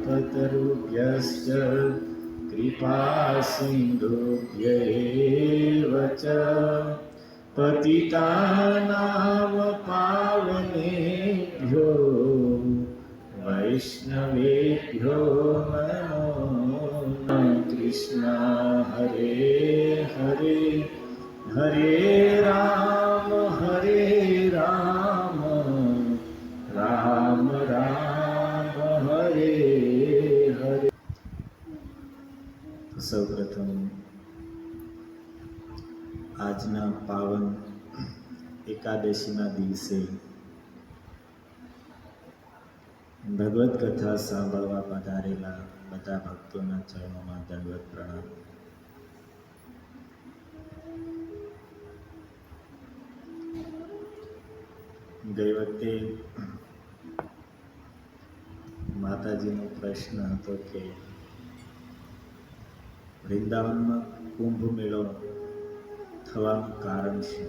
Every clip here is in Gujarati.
कल्पतरुभ्यश्च कृपा सिन्धुभ्यैव च पतितानां पावनेभ्यो वैष्णवेभ्यो नमो कृष्ण हरे हरे हरे राम राम राम हरे हरे। સૌપ્રથમ આજના પાવન એકાદશીના દિવસે ભગવદ્ કથા સાંભળવા પધારેલા બધા ભક્તોના ચરણોમાં દંડવત પ્રણામ. ગઈ વખતે માતાજીનો પ્રશ્ન હતો કે વૃંદાવનમાં કુંભ મેળો થવાનું કારણ શું?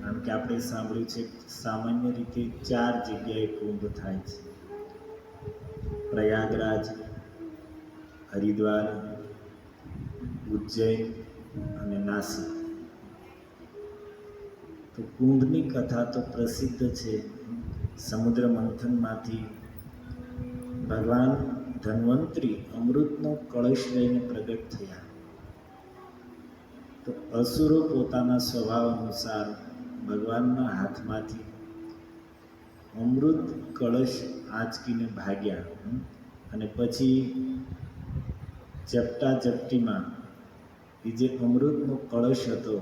કારણ કે આપણે સાંભળ્યું છે સામાન્ય રીતે 4 જગ્યાએ કુંભ થાય છે: પ્રયાગરાજ, હરિદ્વાર, ઉજ્જૈન અને નાસિક. તો કુંભની કથા તો પ્રસિદ્ધ છે. સમુદ્ર મંથનમાંથી ભગવાન ધન્વંતરી અમૃતનો કળશ લઈને પ્રગટ થયા. તો અસુરો પોતાના સ્વભાવ અનુસાર ભગવાનના હાથમાંથી અમૃત કળશ આંચકીને ભાગ્યા અને પછી ઝપટા ઝપટીમાં એ જે અમૃતનો કળશ હતો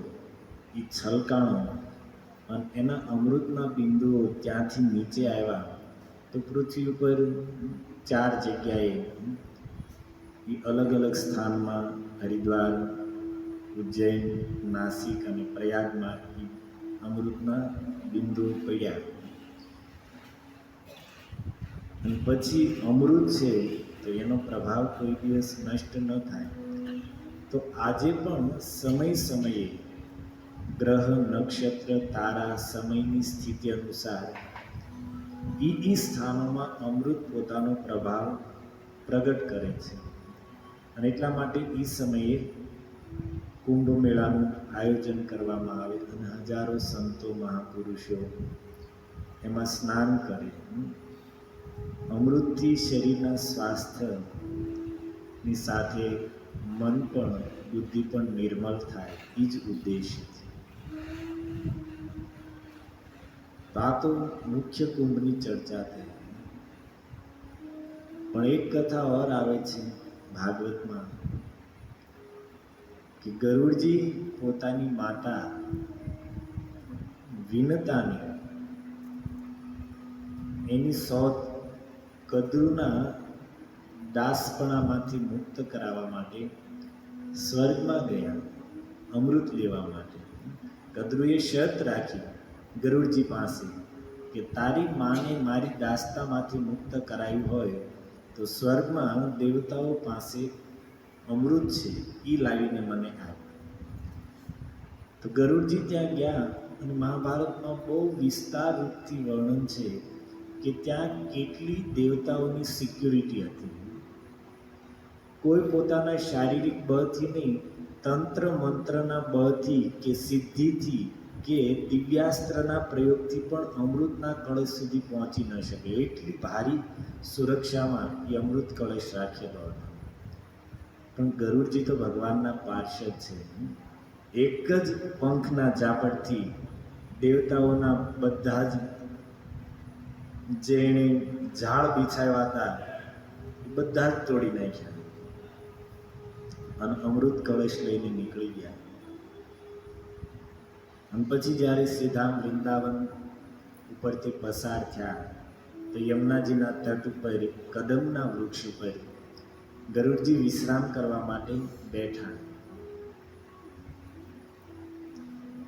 એ છલકાણો અને એના અમૃતના બિંદુઓ ત્યાંથી નીચે આવ્યા. તો પૃથ્વી ઉપર 4 જગ્યાએ એ અલગ અલગ સ્થાનમાં હરિદ્વાર, ઉજ્જૈન, નાસિક અને પ્રયાગમાં અમૃતના બિંદુ પડ્યા. અને પછી અમૃત છે તો એનો પ્રભાવ કોઈ દિવસ નષ્ટ ન થાય. તો આજે પણ સમય સમયે ગ્રહ, નક્ષત્ર, તારા, સમયની સ્થિતિ અનુસાર એ સ્થાનોમાં અમૃત પોતાનો પ્રભાવ પ્રગટ કરે છે. અને એટલા માટે એ સમયે કુંભ મેળાનું આયોજન કરવામાં આવે અને હજારો સંતો, મહાપુરુષો એમાં સ્નાન કરે. અમૃતથી શરીરના સ્વાસ્થ્યની સાથે મન પણ, બુદ્ધિ પણ નિર્મળ થાય, એ જ ઉદ્દેશ્ય છે. આ તો મુખ્ય કુંભની ચર્ચા થઈ. પણ એક કથા ઓર આવે છે ભાગવતમાં કે ગરુડજી પોતાની માતા વિનતાને એની સોત કદ્રુના દાસપણામાંથી મુક્ત કરાવવા માટે સ્વર્ગમાં ગયા અમૃત લેવા માટે. કદ્રુએ શરત રાખી ગરુડજી પાસે કે તારી માને મારી દાસતામાંથી મુક્ત કરાયું હોય તો સ્વર્ગમાં દેવતાઓ પાસે અમૃત છે, એ લાવીને મને આપ. તો ગરુડજી ત્યાં ગયા અને મહાભારતમાં બહુ વિસ્તાર રૂપથી વર્ણન છે કે ત્યાં કેટલી દેવતાઓની સિક્યુરિટી હતી. કોઈ પોતાના શારીરિક બળથી નહીં, તંત્ર મંત્રના બળથી કે સિદ્ધિથી કે દિવ્યાસ્ત્રના પ્રયોગથી પણ અમૃતના કળશ સુધી પહોંચી ન શકે. એટલી ભારી સુરક્ષામાં એ અમૃત કળશ રાખેલો હતો. પણ ગરુડજી તો ભગવાનના પાર્ષદ છે. એક જ પંખના ઝાપટથી દેવતાઓના બધા જ જેણે ઝાડ બિછાવ્યા હતા એ બધા જ તોડી નાખ્યા અને અમૃત કળશ લઈને નીકળી ગયા. અને પછી જ્યારે સીધા વૃંદાવન ઉપરથી પસાર થયા તો યમુનાજીના તટ ઉપર કદમના વૃક્ષ ઉપર ગરુડજી વિશ્રામ કરવા માટે બેઠા.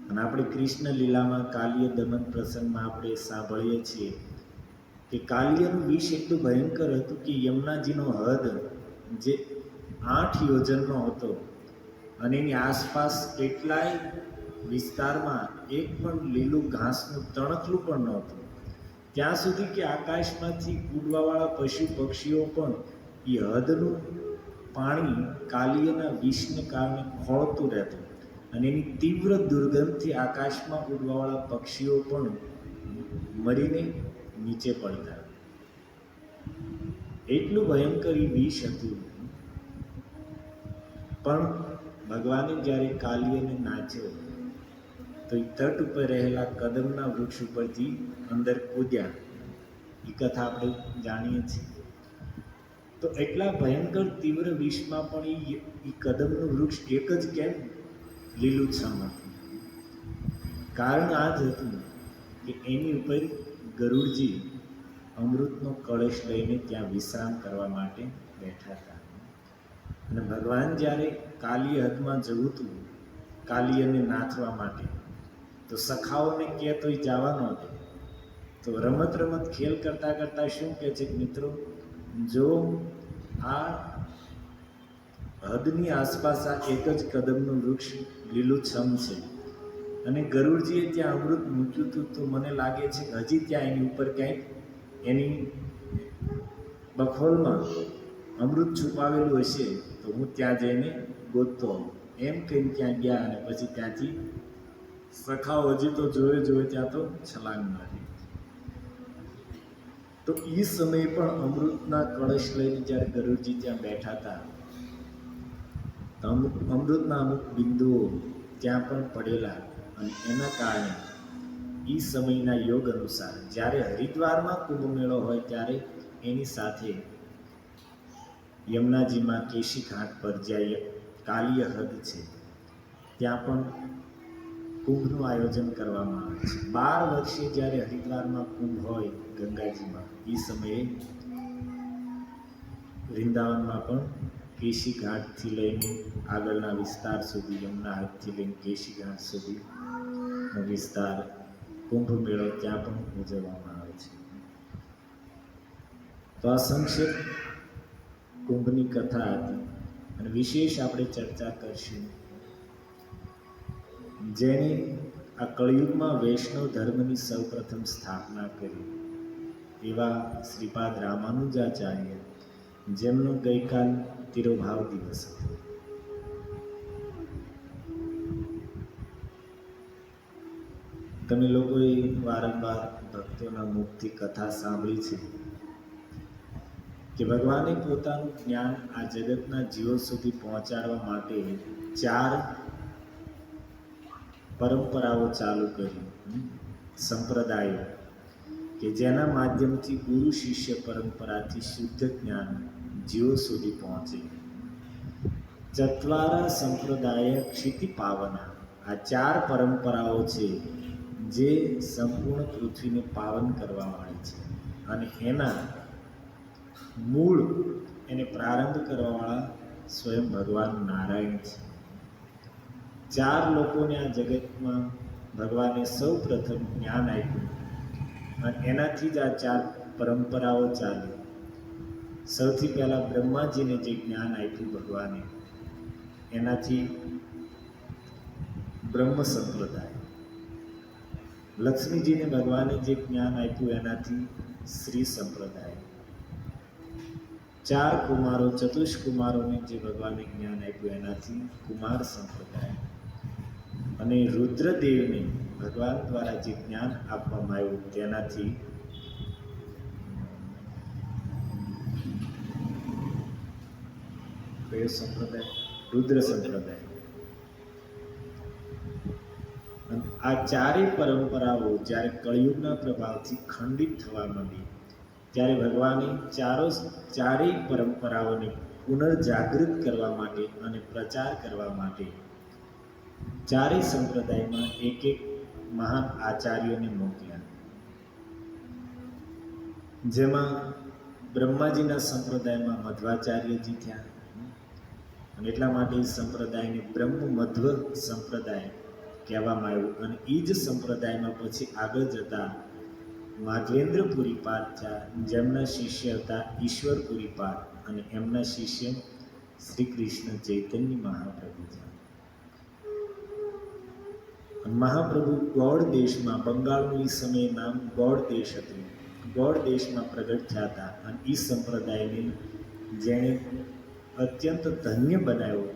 અને આપણે કૃષ્ણ લીલામાં કાલ્ય દમન પ્રસંગમાં આપણે સાંભળીએ છીએ કે કાલ્યનું વિષ એટલું ભયંકર હતું કે યમુનાજીનો હદ જે 8 યોજનનો હતો અને એની આસપાસ કેટલાય વિસ્તારમાં એક પણ લીલું ઘાસનું તણખલું પણ નહોતું. ત્યાં સુધી કે આકાશમાંથી ઉડવાવાળા પશુ પક્ષીઓ પણ એ હદનું પાણી કાલિયના વિષને કારણે ખોળતું રહેતું અને એની તીવ્ર દુર્ગંધથી આકાશમાં ઉડવાવાળા પક્ષીઓ પણ મરીને નીચે પડતા. એટલું ભયંકર વિષ હતું. પણ ભગવાને જ્યારે કાલિયને નાચ્યો તો એ તટ ઉપર રહેલા કદમના વૃક્ષ ઉપરથી અંદર કૂદ્યા. એ કથા આપણે જાણીએ છીએ. તો એટલા ભયંકર તીવ્ર વિષમાં પણ એ કદમનું વૃક્ષ એક જ કેમ લીલુંછમ હતું? કારણ આ જ હતું કે એની ઉપર ગરુડજી અમૃતનો કળશ લઈને ત્યાં વિશ્રામ કરવા માટે બેઠા હતા. અને ભગવાન જ્યારે કાલિય હદમાં જવું હતું કાલિયને નાથવા માટે, તો સખાઓને કહે તો એ જવા નહોતો. તો રમત ખેલ કરતાં કરતાં શું કહે છે મિત્રો, જો આ હદની આસપાસ આ એક જ કદમનું વૃક્ષ લીલુંછમ છે અને ગરુડજીએ ત્યાં અમૃત મૂક્યું હતું, તો મને લાગે છે કે હજી ત્યાં એની ઉપર ક્યાંક એની બખોલમાં અમૃત છુપાવેલું હશે, તો હું ત્યાં જઈને ગોતતો હોઉં. એમ કહીને ત્યાં ગયા અને પછી ત્યાંથી સખાઓ હજી તો જોવે ત્યાં તો છલાંગ મારી. તો એ સમયે પણ અમૃતના કળશ લઈને જ્યારે ગરુડજી ત્યાં બેઠા હતા, તો અમૃતના અમુક બિંદુઓ ત્યાં પણ પડેલા. અને એના કારણે એ સમયના યોગ અનુસાર જ્યારે હરિદ્વારમાં કુંભ મેળો હોય ત્યારે એની સાથે યમુનાજીમાં કેશી ઘાટ પર જ્યાં કાલિય હદ છે ત્યાં પણ કુંભનું આયોજન કરવામાં આવે છે. 12 વર્ષે જ્યારે હરિદ્વારમાં કુંભ હોય ગંગાજીમાં, એ સમયે વૃંદાવનમાં પણ કેશી ઘાટથી લઈને આગળના વિસ્તાર સુધી, યમુના હદથી લઈને કેશી ઘાટ સુધીનો વિસ્તાર કુંભ મેળો ત્યાં પણ ઉજવવામાં આવે છે. તો આ સંક્ષેપ કુંભની કથા હતી અને વિશેષ આપણે ચર્ચા કરશું જેણે આ કળિયુગમાં વૈષ્ણવ ધર્મની સૌપ્રથમ સ્થાપના કરી એવા શ્રીપાદ રામાનુજાચાર્ય, જેમનો ગઈકાલ તિરોભાવ દિવસ હતો. તમે લોકોએ વારંવાર ભક્તોના મુખથી કથા સાંભળી છે કે ભગવાને પોતાનું જ્ઞાન આ જગતના જીવો સુધી પહોંચાડવા માટે 4 પરંપરાઓ ચાલુ કરી, સંપ્રદાયો, કે જેના માધ્યમથી ગુરુ શિષ્ય પરંપરાથી શુદ્ધ જ્ઞાન જીવો સુધી પહોંચે. ચત્વારા સંપ્રદાય ક્ષિતિ પાવના, આ 4 પરંપરાઓ છે જે સંપૂર્ણ પૃથ્વીને પાવન કરવા વાળી છે અને એના મૂળ, એને પ્રારંભ કરવાવાળા સ્વયં ભગવાન નારાયણ છે. 4 લોકોને આ જગતમાં ભગવાને સૌ પ્રથમ જ્ઞાન આપ્યું અને એનાથી જ આ 4 પરંપરાઓ ચાલી. સૌથી પહેલાં બ્રહ્માજીને જે જ્ઞાન આપ્યું ભગવાને, એનાથી બ્રહ્મ સંપ્રદાય. લક્ષ્મીજીને ભગવાને જે જ્ઞાન આપ્યું એનાથી શ્રી સંપ્રદાય. 4 કુમારો, ચતુષ્કુમારોને જે ભગવાને જ્ઞાન આપ્યું એનાથી કુમાર સંપ્રદાય. અને રુદ્રદેવને ભગવાન દ્વારા જે જ્ઞાન આપવામાં આવ્યું તેનાથી કયો સંપ્રદાય? રુદ્ર સંપ્રદાય. આ 4 પરંપરાઓ જ્યારે કળિયુગના પ્રભાવથી ખંડિત થવા માંડી ત્યારે ભગવાને 4 પરંપરાઓને પુનર્જાગૃત કરવા માટે અને પ્રચાર કરવા માટે 4 સંપ્રદાયમાં એક મહાન આચાર્યોને મોકલ્યા. જેમાં બ્રહ્માજીના સંપ્રદાયમાં મધ્વાચાર્યજી થયા અને એટલા માટે એ સંપ્રદાયને બ્રહ્મ મધ્વ સંપ્રદાય કહેવામાં આવ્યું. અને એ જ સંપ્રદાયમાં પછી આગળ જતા માધવેન્દ્રપુરીપાદ થયા, જેમના શિષ્ય હતા ઈશ્વરપુરીપાદ અને એમના શિષ્ય શ્રી કૃષ્ણ ચૈતન્ય મહાપ્રભુ થયા. મહાપ્રભુ ગૌડ દેશમાં, બંગાળનું એ સમયે નામ ગૌડ દેશ હતું, ગોળ દેશમાં પ્રગટ થયા હતા. અને એ સંપ્રદાયને જેણે અત્યંત ધન્ય બનાવ્યો.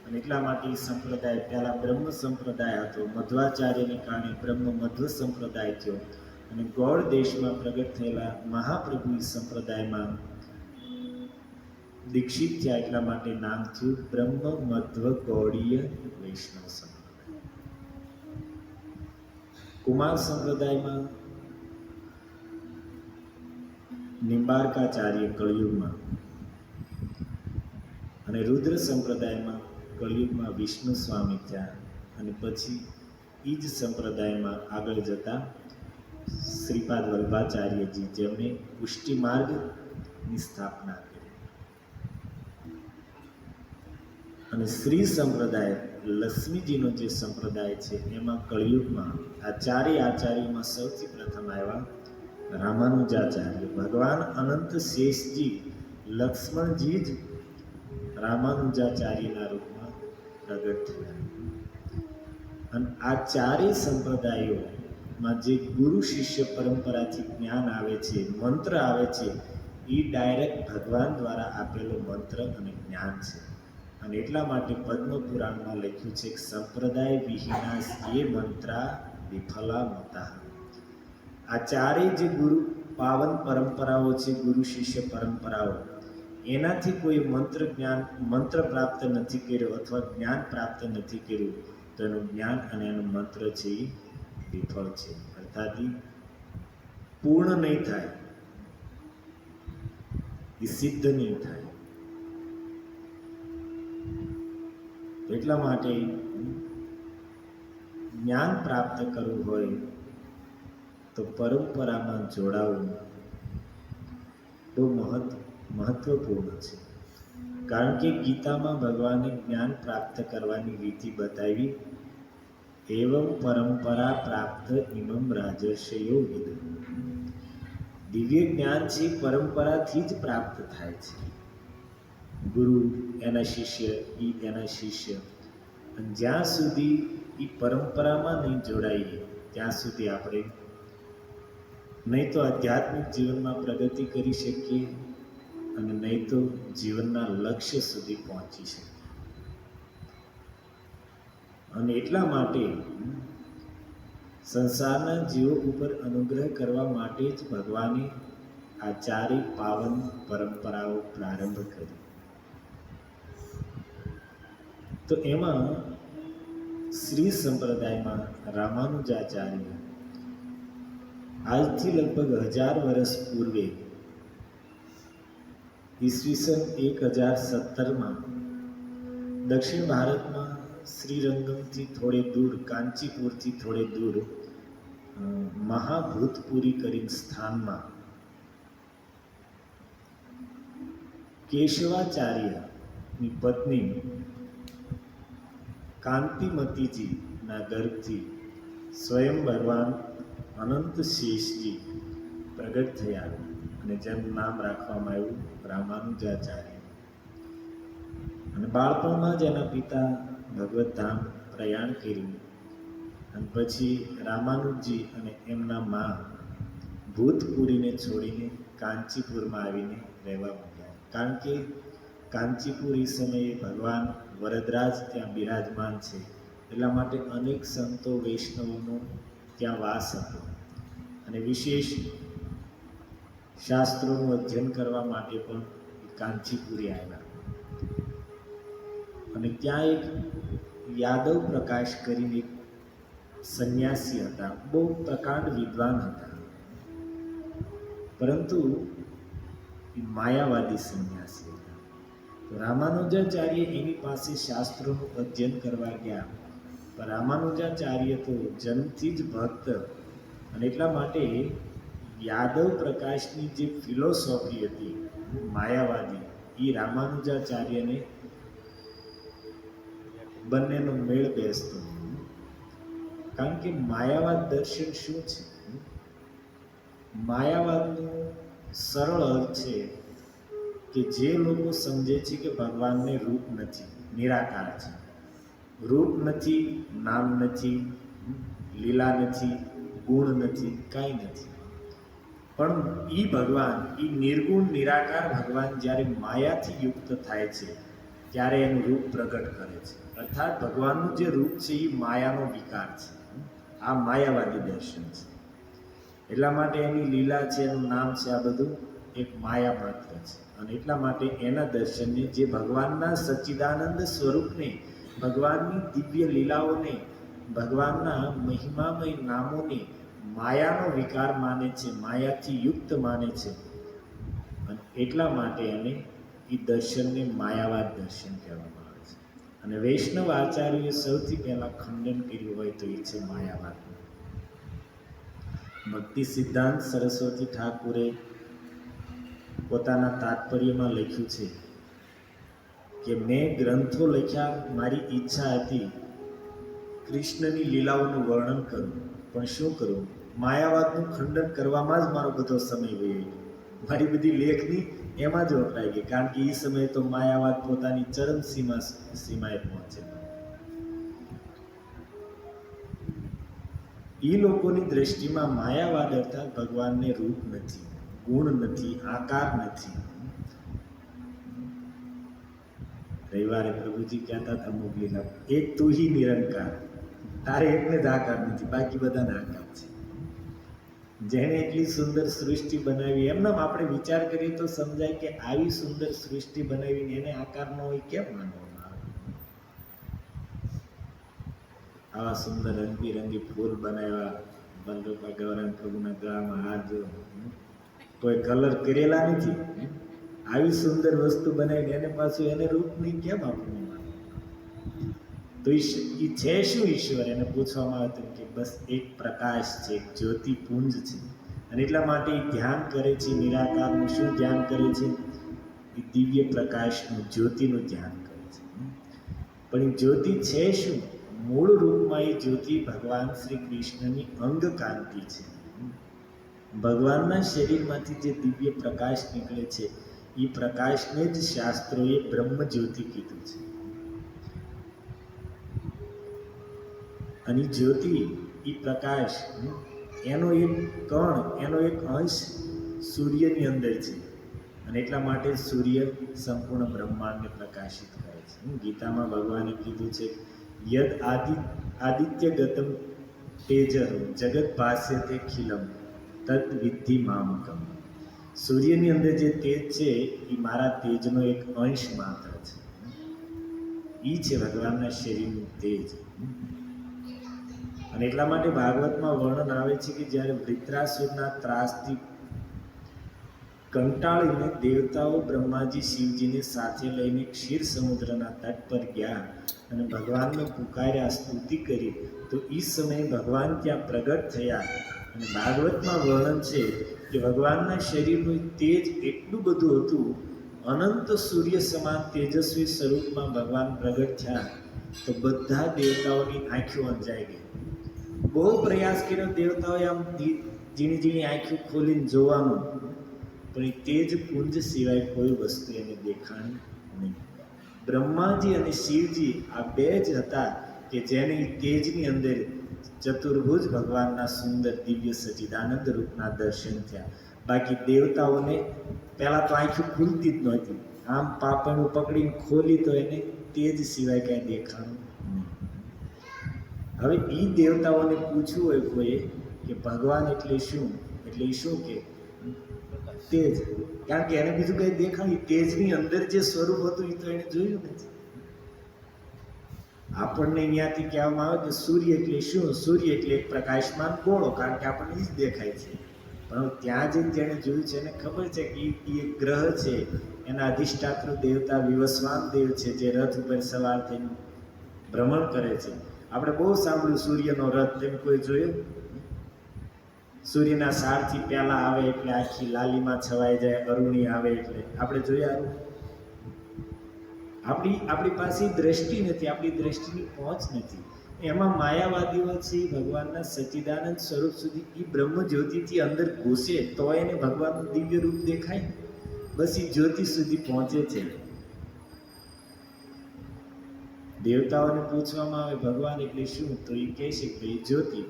અને એટલા માટે એ સંપ્રદાય પહેલાં બ્રહ્મ સંપ્રદાય હતો. મધ્વાચાર્યને કારણે બ્રહ્મ મધ્વ સંપ્રદાય થયો. અને ગોળ દેશમાં પ્રગટ થયેલા મહાપ્રભુ એ સંપ્રદાયમાં દીક્ષિત થયા. એટલા માટે નામ થયું બ્રહ્મ મધ્વ ગૌડીય વૈષ્ણવ સંપ્રદાય. કુમાર સંપ્રદાયમાં નિંબાર્કાચાર્ય કળિયુગમાં, અને રુદ્ર સંપ્રદાયમાં કળિયુગમાં વિષ્ણુ સ્વામી થયા. અને પછી એ જ સંપ્રદાયમાં આગળ જતા શ્રીપાદ વલ્ભાચાર્યજી, જેમણે પુષ્ટિ માર્ગની સ્થાપના કરી. અને શ્રી સંપ્રદાય લક્ષ્મીજીનો જે સંપ્રદાય છે એમાં કળિયુગમાં આ ચારેય આચાર્યોમાં સૌથી પ્રથમ આવ્યા રામાનુજાચાર્ય. ભગવાન અનંત શેષજી લક્ષ્મણજી જ રામાનુજાચાર્યના રૂપમાં પ્રગટ થયા. અને આ ચારેય સંપ્રદાયોમાં જે ગુરુ શિષ્ય પરંપરાથી જ્ઞાન આવે છે, મંત્ર આવે છે, એ ડાયરેક્ટ ભગવાન દ્વારા આપેલો મંત્ર અને જ્ઞાન છે. અને એટલા માટે પદ્મ પુરાણમાં લખ્યું છે કે સંપ્રદાય વિહીના એ મંત્રા વિફલા મતા. આ ચારેય જે ગુરુ પાવન પરંપરાઓ છે, ગુરુ શિષ્ય પરંપરાઓ, એનાથી કોઈ મંત્ર પ્રાપ્ત નથી કર્યો અથવા જ્ઞાન પ્રાપ્ત નથી કર્યું તો એનું જ્ઞાન અને એનો મંત્ર છે એ વિફળ છે, અર્થાત પૂર્ણ નહીં થાય, એ સિદ્ધ નહીં થાય. એટલા માટે જ્ઞાન પ્રાપ્ત કરવું હોય તો પરંપરામાં જોડાવું બહુ મહત્વપૂર્ણ છે. કારણ કે ગીતામાં ભગવાને જ્ઞાન પ્રાપ્ત કરવાની રીતિ બતાવી. એવમ પરંપરા પ્રાપ્ત ઇમમ રાજર્ષયો વિદ. દિવ્ય જ્ઞાન છે પરંપરાથી જ પ્રાપ્ત થાય છે. ગુરુ એના શિષ્ય, એના શિષ્ય. અને જ્યાં સુધી એ પરંપરામાં નહીં જોડાઈએ ત્યાં સુધી આપણે નહીં તો આધ્યાત્મિક જીવનમાં પ્રગતિ કરી શકીએ અને નહીં તો જીવનના લક્ષ્ય સુધી પહોંચી શકીએ. અને એટલા માટે સંસારના જીવો ઉપર અનુગ્રહ કરવા માટે જ ભગવાને આ ચારેય પાવન પરંપરાઓ પ્રારંભ કરી. તો એમાં શ્રી સંપ્રદાયમાં રામાનુજાચાર્ય આજથી લગભગ 1000 વર્ષ પૂર્વે ઈસવીસન 1017માં દક્ષિણ ભારતમાં શ્રીરંગમથી થોડે દૂર, કાંચીપુરથી થોડે દૂર મહાભૂતપુરી કરીને સ્થાનમાં કેશવાચાર્યની પત્ની કાંતિમતીજીના ગર્ભથી સ્વયં ભગવાન અનંત શેષજી પ્રગટ થયા અને જેમનું નામ રાખવામાં આવ્યું રામાનુજાચાર્ય. અને બાળપણમાં જ એના પિતા ભગવત ધામ પ્રયાણ કર્યું. અને પછી રામાનુજી અને એમના મા ભૂતપુરીને છોડીને કાંચીપુરમાં આવીને રહેવા માંડ્યા. કારણ કે કાંચીપુર એ સમયે ભગવાન વરદરાજ ત્યાં બિરાજમાન છે, એટલા માટે અનેક સંતો વૈષ્ણવોનો ત્યાં વાસ હતો. અને વિશેષ શાસ્ત્રોનું અધ્યયન કરવા માટે પણ કાંચીપુરી આવ્યા. અને ત્યાં એક યાદવ પ્રકાશ કરીને એક સંન્યાસી હતા, બહુ પ્રકાંડ વિદ્વાન હતા, પરંતુ એ માયાવાદી સંન્યાસી હતા. તો રામાનુજાચાર્ય એની પાસે શાસ્ત્રોનું અધ્યયન કરવા ગયા. પણ રામાનુજાચાર્ય તો જન્મથી જ ભક્ત, અને એટલા માટે યાદવ પ્રકાશની જે ફિલોસોફી હતી માયાવાદી, એ રામાનુજાચાર્યને બંનેનો મેળ બેસતો. કારણ કે માયાવાદ દર્શન શું છે? માયાવાદનું સરળ અર્થ છે કે જે લોકો સમજે છે કે ભગવાનને રૂપ નથી, નિરાકાર છે, રૂપ નથી, નામ નથી, લીલા નથી, ગુણ નથી, કાંઈ નથી, પણ એ ભગવાન, એ નિર્ગુણ નિરાકાર ભગવાન જ્યારે માયાથી યુક્ત થાય છે ત્યારે એનું રૂપ પ્રગટ કરે છે. અર્થાત ભગવાનનું જે રૂપ છે એ માયાનો વિકાર છે. આ માયાવાદી દર્શન છે. એટલા માટે એની લીલા છે, એનું નામ છે, આ બધું એક માયા માત્ર છે. અને એટલા માટે એના દર્શનને, જે ભગવાનના સચ્ચિદાનંદ સ્વરૂપને, ભગવાનની દિવ્ય લીલાઓને, ભગવાનના મહિમામય નામોને માયાનો વિકાર માને છે, માયાથી યુક્ત માને છે. અને એટલા માટે એને એ દર્શનને માયાવાદ દર્શન કહેવામાં આવે છે. અને વૈષ્ણવ આચાર્યોએ સૌથી પહેલા ખંડન કર્યું હોય તો એ છે માયાવાદનું. ભક્તિ સિદ્ધાંત સરસ્વતી ઠાકુરે પોતાના તાત્પર્યમાં લખ્યું છે કે મેં ગ્રંથો લખ્યા, મારી ઈચ્છા હતી કૃષ્ણની લીલાઓનું વર્ણન કરું, પણ શું કરું, માયાવાદનું ખંડન કરવામાં જ મારો બધો સમય વહી ગયો. મારી બધી લેખની એમાં જ વપરાઈ ગઈ, કારણ કે એ સમયે તો માયાવાદ પોતાની ચરમ સીમાએ પહોંચે. એ લોકોની દ્રષ્ટિમાં માયાવાદ અર્થાત ભગવાનને રૂપ નથી, ગુણ નથી, આકાર નથી. રવિવારે પ્રભુજી કહેતા હતા અમુક લીલા, એક તું હી નિરંકાર, તારે એકને જ આકાર નથી, બાકી બધાને આકાર છે. જેણે એટલી સુંદર સૃષ્ટિ બનાવી, એમનામ આપણે વિચાર કરીએ તો સમજાય કે આવી સુંદર સૃષ્ટિ બનાવીને એને આકાર ન હોય કેમ માનવામાં આવે? આવા સુંદર રંગબેરંગી ફૂલ બનાવ્યા, વલ્લભા ગૌરાંગ પ્રભુના ગળામાં હાથ જો, કોઈ કલર કરેલા નથી. આવી સુંદર વસ્તુ બનાવીને એને પાછું એને રૂપની કેમ આપણને માનવામાં? તો એ છે શું ઈશ્વર? એને પૂછવામાં આવતું કે બસ એક પ્રકાશ છે, એક જ્યોતિપુંજ છે. અને એટલા માટે એ ધ્યાન કરે છે નિરાકારનું. શું ધ્યાન કરે છે? એ દિવ્ય પ્રકાશનું, જ્યોતિનું ધ્યાન કરે છે. પણ એ જ્યોતિ છે શું? મૂળ રૂપમાં એ જ્યોતિ ભગવાન શ્રી કૃષ્ણની અંગ કાંતિ છે. ભગવાનના શરીરમાંથી જે દિવ્ય પ્રકાશ નીકળે છે એ પ્રકાશને જ શાસ્ત્રોએ બ્રહ્મ જ્યોતિ કીધું છે. અને જ્યોતિ, એ પ્રકાશ, એનો એક કણ, એનો એક અંશ સૂર્યની અંદર છે. અને એટલા માટે સૂર્ય સંપૂર્ણ બ્રહ્માંડને પ્રકાશિત કરે છે. ગીતામાં ભગવાને કીધું છે, યદ આદિત્ય ગતમ તેજ જગત ભાસ્યતે ખિલમ તદ વિદ્ધિ મામકમ. સૂર્યની અંદર જે તેજ છે એ મારા તેજનો એક અંશ માત્ર છે. એ છે ભગવાનના શરીરનું તેજ. અને એટલા માટે ભાગવતમાં વર્ણન આવે છે કે જ્યારે વૃત્રાસુરના ત્રાસથી કંટાળીને દેવતાઓ બ્રહ્માજી શિવજીને સાથે લઈને ક્ષીર સમુદ્રના તટ પર ગયા અને ભગવાનને પુકાર્યા, સ્તુતિ કરી, તો એ સમયે ભગવાન ત્યાં પ્રગટ થયા. અને ભાગવતમાં વર્ણન છે કે ભગવાનના શરીરનું તેજ એટલું બધું હતું, અનંત સૂર્ય સમાન તેજસ્વી સ્વરૂપમાં ભગવાન પ્રગટ થયા તો બધા દેવતાઓની આંખો અંજાઈ ગઈ. બહુ પ્રયાસ કર્યો દેવતાઓએ આમ ઝીણી ઝીણી આંખો ખોલીને જોવાનું, પણ એ તેજ પુંજ સિવાય કોઈ વસ્તુ એને દેખાણી નહીં. બ્રહ્માજી અને શિવજી આ બે જ હતા કે જેને તેજની અંદર ચતુર્ભુજ ભગવાનના સુંદર દિવ્ય સચ્ચિદાનંદ રૂપના દર્શન થયા. બાકી દેવતાઓને પહેલાં તો આંખો ખુલતી જ નહોતી, આમ પાપણું પકડીને ખોલી તો એને તેજ સિવાય કાંઈ દેખાણું નહીં. હવે એ દેવતાઓને પૂછવું હોય કોઈએ કે ભગવાન એટલે શું, એટલે એ શું કે તેજ, કારણ કે એને બીજું કંઈ દેખાય, તેજની અંદર જે સ્વરૂપ હતું એ તો એને જોયું નથી. આપણને અહીંયાથી કહેવામાં આવે કે સૂર્ય એટલે શું? સૂર્ય એટલે એક પ્રકાશમાન ગોળો, કારણ કે આપણને એ જ દેખાય છે. પણ ત્યાં જઈને જેણે જોયું છે એને ખબર છે કે એ એક ગ્રહ છે, એના અધિષ્ઠાતૃ દેવતા વિવસ્વાન દેવ છે, જે રથ ઉપર સવાર થઈને ભ્રમણ કરે છે. આપણે બહુ સાંભળ્યું સૂર્યનો રથ, તેમ કોઈ જોયું? સૂર્યના સારથી પહેલા આવે એટલે આખી લાલીમાં છવાઈ જાય, અરુણી આવે એટલે આપણે જોયા. આપણી પાસે દ્રષ્ટિ નથી, આપણી દ્રષ્ટિની પહોંચ નથી. એમાં માયાવાદીઓ છે ભગવાનના સચ્ચિદાનંદ સ્વરૂપ સુધી એ બ્રહ્મ જ્યોતિથી અંદર ઘૂસે તો એને ભગવાનનું દિવ્ય રૂપ દેખાય. બસ એ જ્યોતિ સુધી પહોંચે છે. દેવતાઓને પૂછવામાં આવે ભગવાન એટલે શું, તો એ કહે છે કે એ જ્યોતિ.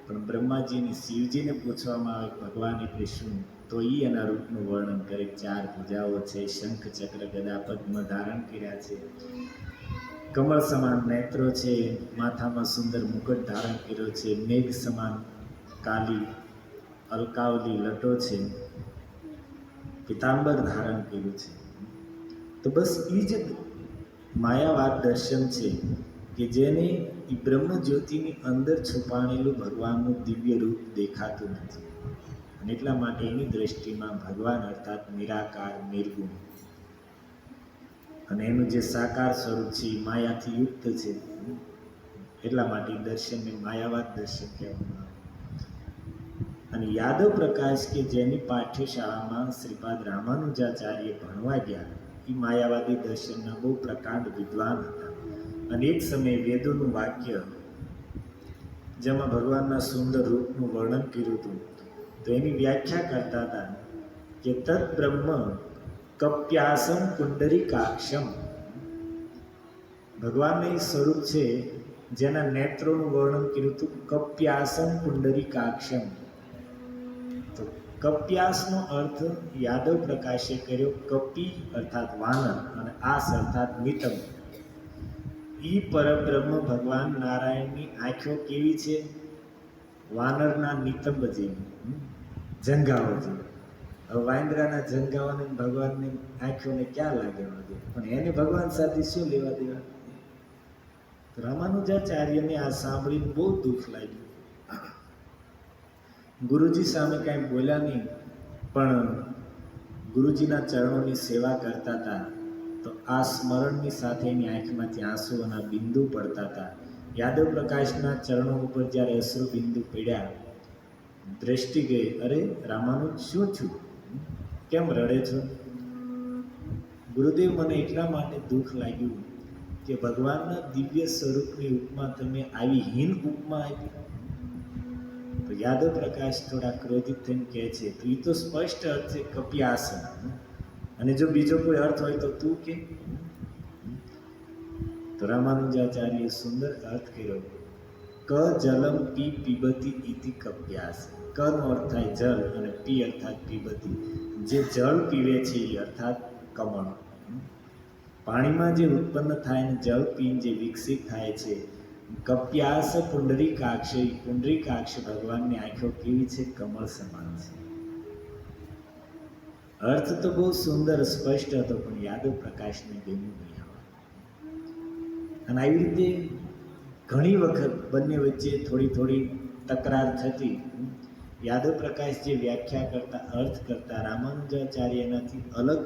પણ બ્રહ્માજીને શિવજીને પૂછવામાં આવે ભગવાન એટલે શું, તો એ એના રૂપનું વર્ણન કરે. 4 ભુજાઓ છે, શંખ ચક્ર ગદા પદ્મ ધારણ કર્યા છે, કમળ સમાન નેત્રો છે, માથામાં સુંદર મુકટ ધારણ કર્યો છે, મેઘ સમાન કાલી અલકાવલી લટો છે, પિતાંબર ધારણ કર્યું છે. તો બસ એ જ માયાવાદ દર્શન છે કે જેને એ બ્રહ્મ જ્યોતિની અંદર છુપાણેલું ભગવાનનું દિવ્ય રૂપ દેખાતું નથી, અને એટલા માટે એની દ્રષ્ટિમાં ભગવાન અર્થાત નિરાકાર નિર્ગુણ, અને એનું જે સાકાર સ્વરૂપ છે એ માયાથી યુક્ત છે. એટલા માટે દર્શનને માયાવાદ દર્શન કહેવામાં આવે. અને યાદવ પ્રકાશ કે જેની પાઠ્યશાળામાં શ્રીપાદ રામાનુજાચાર્ય ભણવા ગયા, એ માયાવાદી દર્શનના બહુ પ્રકાંડ વિદ્વાન હતા. અને એક સમયે વેદોનું વાક્ય જેમાં ભગવાનના સુંદર રૂપનું વર્ણન કર્યું હતું, તો એની વ્યાખ્યા કરતા હતા કે તત્ બ્રહ્મ કપ્યાસમ પુંડરીકાક્ષમ. ભગવાનનું એ સ્વરૂપ છે જેના નેત્રોનું વર્ણન કર્યું હતું કપ્યાસમ પુંડરીકાક્ષમ. તો કપ્યાસનો અર્થ યાદવ પ્રકાશે કર્યો કપી અર્થાત વાનર, અને આસ અર્થાત નિતંબ. ઈ પરબ્રહ્મ ભગવાન નારાયણની આંખો કેવી છે? વાનરના નિતંબ જેવી, જંઘાઓ જેવી. હવે વાંદરાના જંઘાઓને ભગવાનની આંખોને ક્યાં લાગેવા દે, પણ એને ભગવાન સાથે શું લેવા દેવા? રામાનુજાચાર્યને આ સાંભળીને બહુ દુઃખ લાગ્યું. ગુરુજી સામે કાંઈ બોલ્યા નહીં, પણ ગુરુજીના ચરણોની સેવા કરતા હતા તો આ સ્મરણની સાથે એની આંખમાંથી આંસુઓના બિંદુ પડતા હતા. યાદવ પ્રકાશના ચરણો ઉપર જ્યારે અશ્રુ બિંદુ પડ્યા, દ્રષ્ટિ ગઈ, અરે રામાનુજ શું છું, કેમ રડે છો? ગુરુદેવ, મને એટલા માટે દુઃખ લાગ્યું કે ભગવાનના દિવ્ય સ્વરૂપની ઉપમા તમે આવી હીન ઉપમા આપી. તો યાદવ પ્રકાશ થોડા ક્રોધિત થઈને કહે છે, તો એ તો સ્પષ્ટ અર્થ છે કપિયાસન, અને જો બીજો કોઈ અર્થ હોય તો તું કે. તો રામાનુજાચાર્યએ સુંદર અર્થ કર્યો, ક જલમ પી પીબતી ઇતિ કપ્યાસ. ક નો અર્થ થાય જલ, અને પી અર્થાત પીબતી, જે જળ પીવે છે એ અર્થાત કમળ. પાણીમાં જે ઉત્પન્ન થાય ને જળ પીને જે વિકસિત થાય છે. કપ્યાસ પુંડરીકાક્ષ, પુંડરીકાક્ષ ભગવાનની આંખો કેવી છે? કમળ સમાન છે. અર્થ તો બહુ સુંદર સ્પષ્ટ હતો, પણ યાદવ પ્રકાશને ગમ્યું નહીં. અને આવી રીતે ઘણી વખત બંને વચ્ચે થોડી થોડી તકરાર થતી. યાદવ પ્રકાશ જે વ્યાખ્યા કરતા, અર્થ કરતા, રામાનુજાચાર્યનાથી અલગ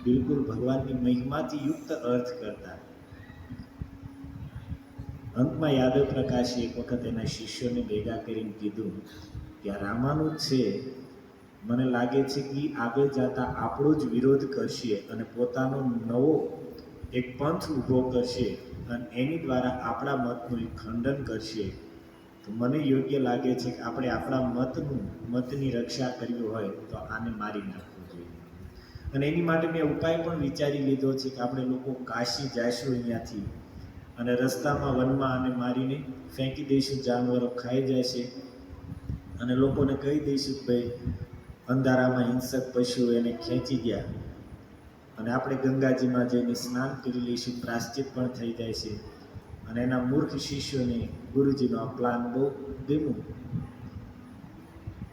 બિલકુલ ભગવાનની મહિમાથી યુક્ત અર્થ કરતા. અંતમાં યાદવ પ્રકાશે એક વખત એના શિષ્યોને ભેગા કરીને કીધું કે આ રામાનુજ છે, મને લાગે છે કે આગળ જતા આપણો જ વિરોધ કરશે અને પોતાનો નવો એક પંથ ઊભો કરશે, અને એની દ્વારા આપણા મતનું ખંડન કરશે. તો મને યોગ્ય લાગે છે કે આપણે આપણા મતની રક્ષા કરવી હોય તો આને મારી નાખવું જોઈએ. અને એની માટે મેં ઉપાય પણ વિચારી લીધો છે કે આપણે લોકો કાશી જઈશું અહીંયાથી, અને રસ્તામાં વનમાં આને મારીને ફેંકી દઈશું, જાનવરો ખાઈ જશે, અને લોકોને કહી દઈશું કે ભાઈ અંધારામાં હિંસક પશુઓ એને ખેંચી ગયા, અને આપણે ગંગાજીમાં જઈને સ્નાન કરી લઈશું, પ્રાશ્ચિત પણ થઈ જાય છે. અને એના મૂર્ખ શિષ્યોને ગુરુજીનો આ પ્લાન બહુ ગમ્યું,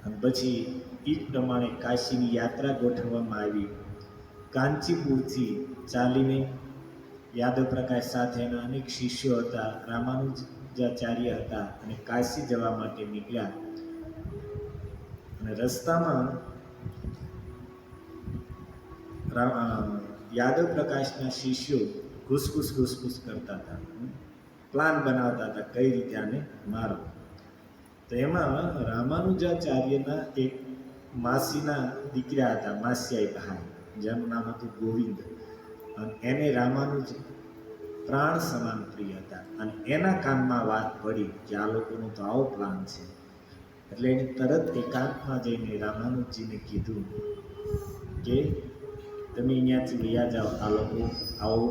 અને પછી એ પ્રમાણે કાશીની યાત્રા ગોઠવવામાં આવી. કાંચીપુરથી ચાલીને યાદવ પ્રકાશ સાથેના અનેક શિષ્યો હતા, રામાનુજાચાર્ય હતા, અને કાશી જવા માટે નીકળ્યા. અને રસ્તામાં યાદવ પ્રકાશના શિષ્યો ઘૂસઘૂસ કરતા હતા, પ્લાન બનાવતા હતા કઈ રીતે આને મારો. તો એમાં રામાનુજાચાર્યના એક માસીના દીકરા હતા, માસિયાઈ ભાઈ, જેનું નામ હતું ગોવિંદ, અને એને રામાનુજ પ્રાણ સમાન પ્રિય હતા. અને એના કાનમાં વાત પડી કે આ લોકોનો તો આવો પ્લાન છે, એટલે એને તરત એકાંતમાં જઈને રામાનુજજીને કીધું કે તમે અહીંયાથી વયા જાઓ, આ લોકો આવો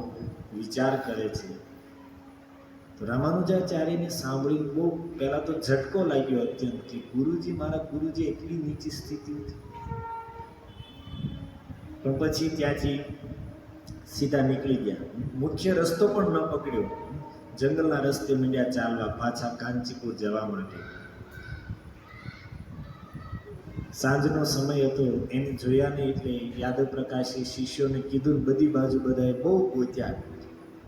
વિચાર કરે છે. તો રામાનુજાચાર્યને સાંભળીને બહુ પહેલાં તો ઝટકો લાગ્યો અત્યંત કે ગુરુજી, મારા ગુરુજી એટલી નીચી સ્થિતિ હતી. પણ પછી ત્યાંથી સીધા નીકળી ગયા, મુખ્ય રસ્તો પણ ન પકડ્યો, જંગલના રસ્તે માંડ્યા ચાલવા પાછા કાંચીપુર જવા માટે. સાંજનો સમય હતો, એને જોયા નહીં એટલે યાદવ પ્રકાશે શિષ્યોને કીધું, બધી બાજુ બધાએ બહુ ગોત્યા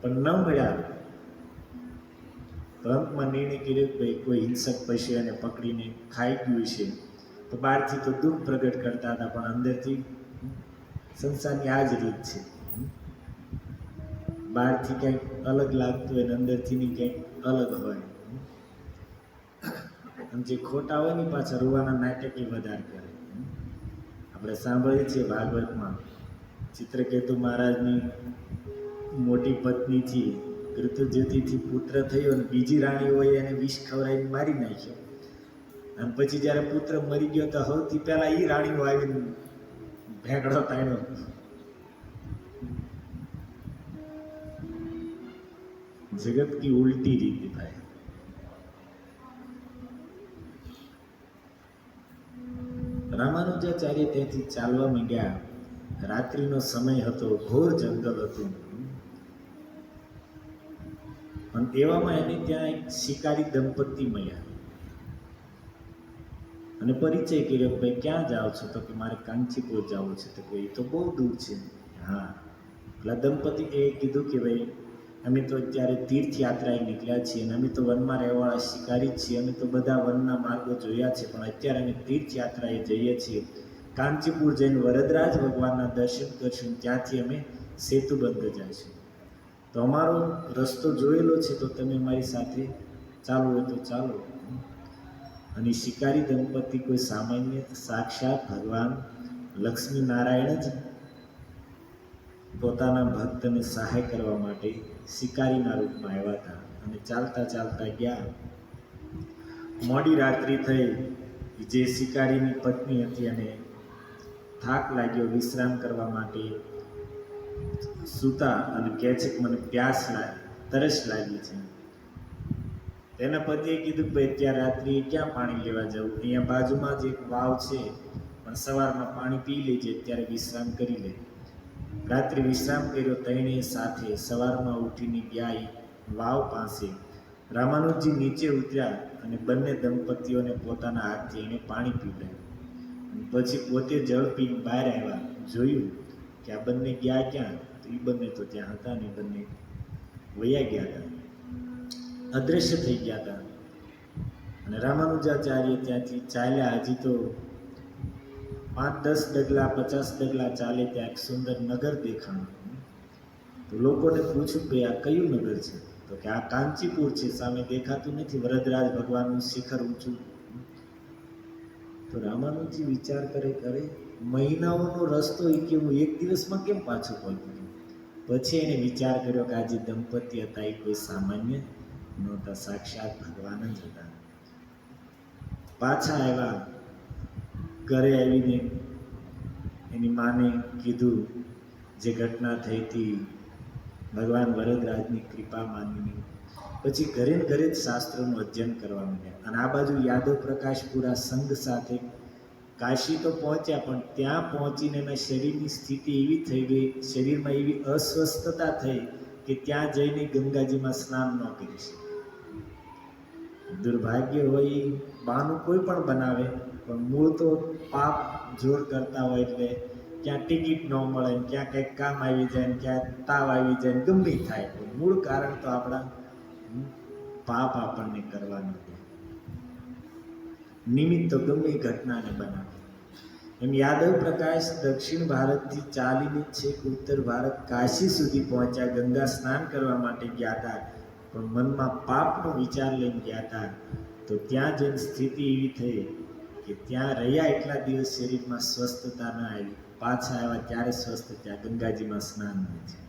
પણ ન મળ્યા. તો અંતમાં નિર્ણય કર્યો કે ભાઈ કોઈ હિંસક પશુ એને પકડીને ખાઈ ગયું છે. તો બહારથી તો દુઃખ પ્રગટ કરતા હતા, પણ અંદરથી સંસારની આ જ રીત છે. બહારથી કંઈક અલગ લાગતું હોય ને અંદરથી કંઈક અલગ હોય. અને જે ખોટા હોય ને પાછા રોવાના નાટક વધારે કરે. આપણે સાંભળીએ છીએ ભાગવતમાં, ચિત્રકેતુ મહારાજની મોટી પત્નીથી ઋતુજ્યોતિથી પુત્ર થયો અને બીજી રાણી હોય એને વિષ ખવડાવીને મારી નાખ્યો. અને પછી જ્યારે પુત્ર મરી ગયો તો સૌથી પહેલા એ રાણીઓ આવીને ભેગડો તાણ્યો. જગત કી ઉલટી રીત ભાઈ. રામાનુજાચાર્ય ત્યાંથી ચાલવા માંડ્યા. રાત્રિનો સમય હતો, ઘોર જંગલ હતું. અને એવામાં એને ત્યાં એક શિકારી દંપતી મળ્યા અને પરિચય કર્યો, ભાઈ ક્યાં જાઓ છો? તો કે મારે કાંચીપુર જવું છે. તો એ તો બહુ દૂર છે. હા, પેલા દંપતી એ કીધું કે ભાઈ અમે તો અત્યારે તીર્થયાત્રાએ નીકળ્યા છીએ અને અમે તો વનમાં રહેવાળા શિકારી છીએ, અમે તો બધા વનના માર્ગો જોયા છે, પણ અત્યારે અમે તીર્થયાત્રાએ જઈએ છીએ. કાંચીપુર જઈને વરદરાજ ભગવાનના દર્શન કરશું, ત્યાંથી અમે સેતુબંધ જઈશું. તો અમારો રસ્તો જોયેલો છે, તો તમે અમારી સાથે ચાલુ હોય તો ચાલો. અને શિકારી દંપતી કોઈ સામાન્ય, સાક્ષાત ભગવાન લક્ષ્મી નારાયણ જ પોતાના ભક્તને સહાય કરવા માટે શિકારીના રૂપમાં આવ્યા હતા. અને ચાલતા ચાલતા ગયા. મોડી રાત્રિ થઈ. જે શિકારીની પત્ની હતી અને થાક લાગ્યો, વિશ્રામ કરવા માટે સૂતા અને કહે છે કે મને તરસ લાગી છે. તેના પતિએ કીધું કે ભાઈ અત્યારે રાત્રિએ ક્યાં પાણી લેવા જવું? અહીંયા બાજુમાં જ એક વાવ છે, પણ સવારમાં પાણી પી લેજે, અત્યારે વિશ્રામ કરી લે. રાત્રે વિશ્રામ કર્યો. ત્રણેય સાથે સવારમાં ઉઠીને ગયા વાવ પાસે. રામાનુજી નીચે ઉતર્યા અને બંને દંપતીઓને પોતાના હાથથી એને પાણી પીવડાવ્યું. પછી પોતે જળ પીને બહાર આવ્યા. જોયું કે આ બંને ગયા ક્યાં? તો એ બંને તો ત્યાં હતા ને બંને વયા ગયા હતા, અદ્રશ્ય થઈ ગયા હતા. અને રામાનુજાચાર્ય ત્યાંથી ચાલ્યા. હજી તો 5-10 ડગલા 50 ડગલા ચાલે ત્યાં એક સુંદર નગર દેખાણું. તો લોકોને પૂછ્યું કે આ કયું નગર છે? તો કે આ કાંચીપુર છે, સામે દેખાતું નથી, વરદરાજ ભગવાનનું શિખર ઊંચું. તો રામાનુજી વિચાર કરે મહિનાઓનો રસ્તો એ કે હું એક દિવસમાં કેમ પાછો પહોંચું? પછી એને વિચાર કર્યો કે આ જે દંપતી હતા એ કોઈ સામાન્ય નહોતા, સાક્ષાત ભગવાન જ હતા. પાછા આવ્યા. ઘરે આવીને એની માને કીધું જે ઘટના થઈ હતી, ભગવાન વરદરાજની કૃપા માનીને. પછી ઘરે જ શાસ્ત્રોનું અધ્યયન કરવા માંડ્યા. અને આ બાજુ યાદવ પ્રકાશ પૂરા સંઘ સાથે કાશી તો પહોંચ્યા, પણ ત્યાં પહોંચીને એના શરીરની સ્થિતિ એવી થઈ ગઈ, શરીરમાં એવી અસ્વસ્થતા થઈ કે ત્યાં જઈને ગંગાજીમાં સ્નાન ન કરી શકે. દુર્ભાગ્ય હોય, બહાનું કોઈ પણ બનાવે, પણ મૂળ તો પાપ જોર કરતા હોય એટલે ક્યાં ટિકિટ ન મળે, ક્યાં કંઈક કામ આવી જાય, ક્યાં તાવ આવી જાય, ગમે થાય. મૂળ કારણ તો આપણા પાપ આપણને કરવાનું છે. નિમિત્ત તો ગમે ઘટનાને બનાવે. એમ યાદવ પ્રકાશ દક્ષિણ ભારતથી ચાલીને છેક ઉત્તર ભારત કાશી સુધી પહોંચ્યા. ગંગા સ્નાન કરવા માટે ગયા હતા, પણ મનમાં પાપનો વિચાર લઈને ગયા હતા. તો ત્યાં જઈને સ્થિતિ એવી થઈ કે ત્યાં રહ્યા એટલા દિવસ શરીરમાં સ્વસ્થતા ન આવી. પાછા આવ્યા ત્યારે સ્વસ્થ થયા, ગંગાજીમાં સ્નાન નથી.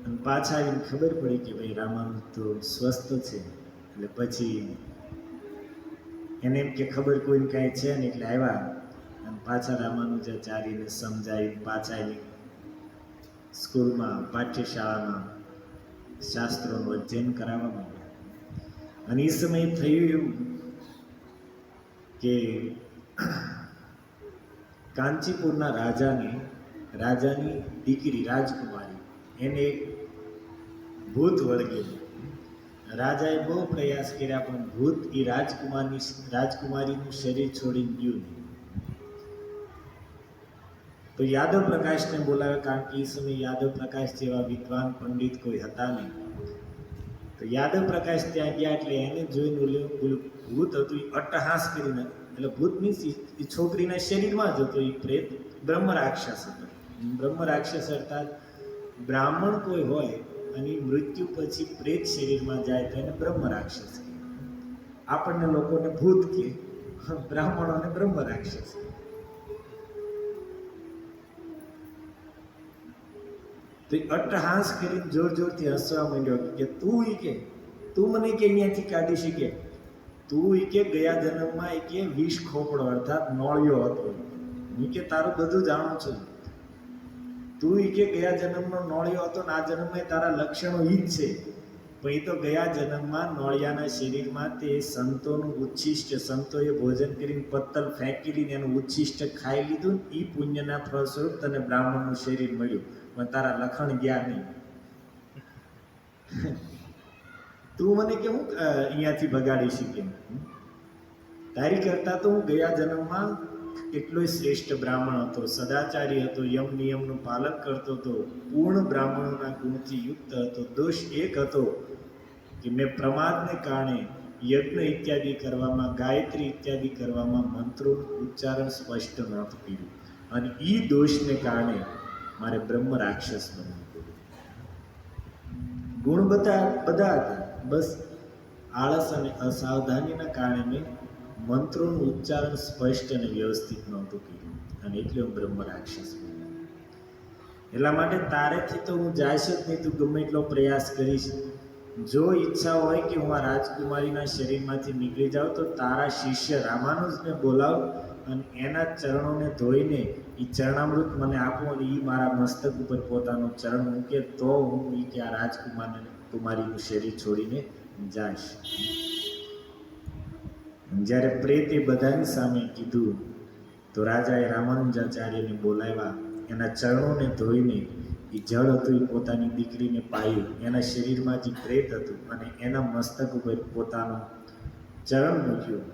અને પાછા આવીને ખબર પડી કે ભાઈ રામાનુજ તો સ્વસ્થ છે. એટલે પછી એને એમ કે ખબર કોઈને કાંઈ છે ને, એટલે આવ્યા અને પાછા રામાનુજાચાર્યને સમજાવી પાછા એની સ્કૂલમાં પાઠ્યશાળામાં શાસ્ત્રોનું અધ્યયન કરાવવા માંડ્યા. અને એ સમયે થયું એવું કે કાંચીપુરના રાજાની દીકરી રાજકુમારી એને એક ભૂત વળગેલું. રાજાએ બહુ પ્રયાસ કર્યા પણ ભૂત એ રાજકુમારીનું શરીર છોડીને ગયું નહીં. તો યાદવ પ્રકાશને બોલાવે, કારણ કે એ સમયે યાદવ પ્રકાશ જેવા વિદ્વાન પંડિત કોઈ હતા નહીં. તો યાદવ પ્રકાશ ત્યાં ગયા એટલે એને જોઈને ઓલું ભૂત હતું એ અટ્ટહાસ કરીને, એટલે ભૂત મીન્સ એ છોકરીના શરીરમાં જ હતો. એ પ્રેત બ્રહ્મ રાક્ષસ હતો. બ્રહ્મ રાક્ષસ અર્થાત બ્રાહ્મણ કોઈ હોય અને મૃત્યુ પછી પ્રેત શરીરમાં જાય તો એને બ્રહ્મ રાક્ષસ કહે. આપણને લોકોને ભૂત કહે, બ્રાહ્મણોને બ્રહ્મ રાક્ષસ. તો એ અટ્ટહાસ કરીને જોર જોરથી હસવા માંડ્યો કે તું મને કે અહીંયાથી કાઢી શકે, તું કે ગયા જન્મમાં કે વિષ ખોપડો અર્થાત નોળિયો હતો, હું કે તારું બધું જાણું છું, તું કે ગયા જન્મનો નોળિયો હતો ને આ જન્મમાં તારા લક્ષણો ઈ જ છે. પણ એ તો ગયા જન્મમાં નોળિયાના શરીરમાં તે સંતોનું ઉચ્છિષ્ટ, સંતોએ ભોજન કરીને પત્તલ ફેંકી લઈને એનું ઉચ્છિષ્ટ ખાઈ લીધું ને એ પુણ્યના ફળ સ્વરૂપ તને બ્રાહ્મણનું શરીર મળ્યું, પણ તારા લખણ ગયા નહીં. તું મને કેવું અહીંયાથી બગાડી શકે? તારી કરતા તો હું ગયા જન્મમાં એટલો શ્રેષ્ઠ બ્રાહ્મણ હતો, સદાચારી હતો, યમ નિયમનું પાલન કરતો હતો, પૂર્ણ બ્રાહ્મણોના ગુણથી યુક્ત હતો. દોષ એક હતો કે મેં પ્રમાદને કારણે યજ્ઞ ઇત્યાદિ કરવામાં, ગાયત્રી ઇત્યાદિ કરવામાં મંત્રોનું ઉચ્ચારણ સ્પષ્ટ નહોતું કર્યું, અને એ દોષને કારણે મારે બ્રહ્મ રાક્ષસ બનવું પડ્યું. ગુણ બધા હતા, બસ આળસ અને અસાવધાનીના કારણે મેં મંત્રોનું ઉચ્ચારણ સ્પષ્ટ અને વ્યવસ્થિત નહોતું કર્યું, અને એટલે હું બ્રહ્મ રાક્ષસ બન્યો. એટલા માટે તારેથી તો હું જઈશ જ નહીં, તું ગમે એટલો પ્રયાસ કરીશ. જો ઈચ્છા હોય કે હું આ રાજકુમારીના શરીરમાંથી નીકળી જાઉં તો તારા શિષ્ય રામાનુજને બોલાવ અને એના ચરણોને ધોઈને એ ચરણામૃત મને આપો, અને એ મારા મસ્તક ઉપર પોતાનું ચરણ મૂકે તો હું કે આ રાજકુમારીનું શરીર છોડીને જઈશ. જ્યારે પ્રેતે બધાની સામે કીધું તો રાજાએ રામાનુજાચાર્યને બોલાવ્યા, એના ચરણોને ધોઈને એ જળ હતું એ પોતાની દીકરીને પાયું, એના શરીરમાં જે પ્રેત હતું અને એના મસ્તક ઉપર પોતાનું ચરણ મૂક્યું.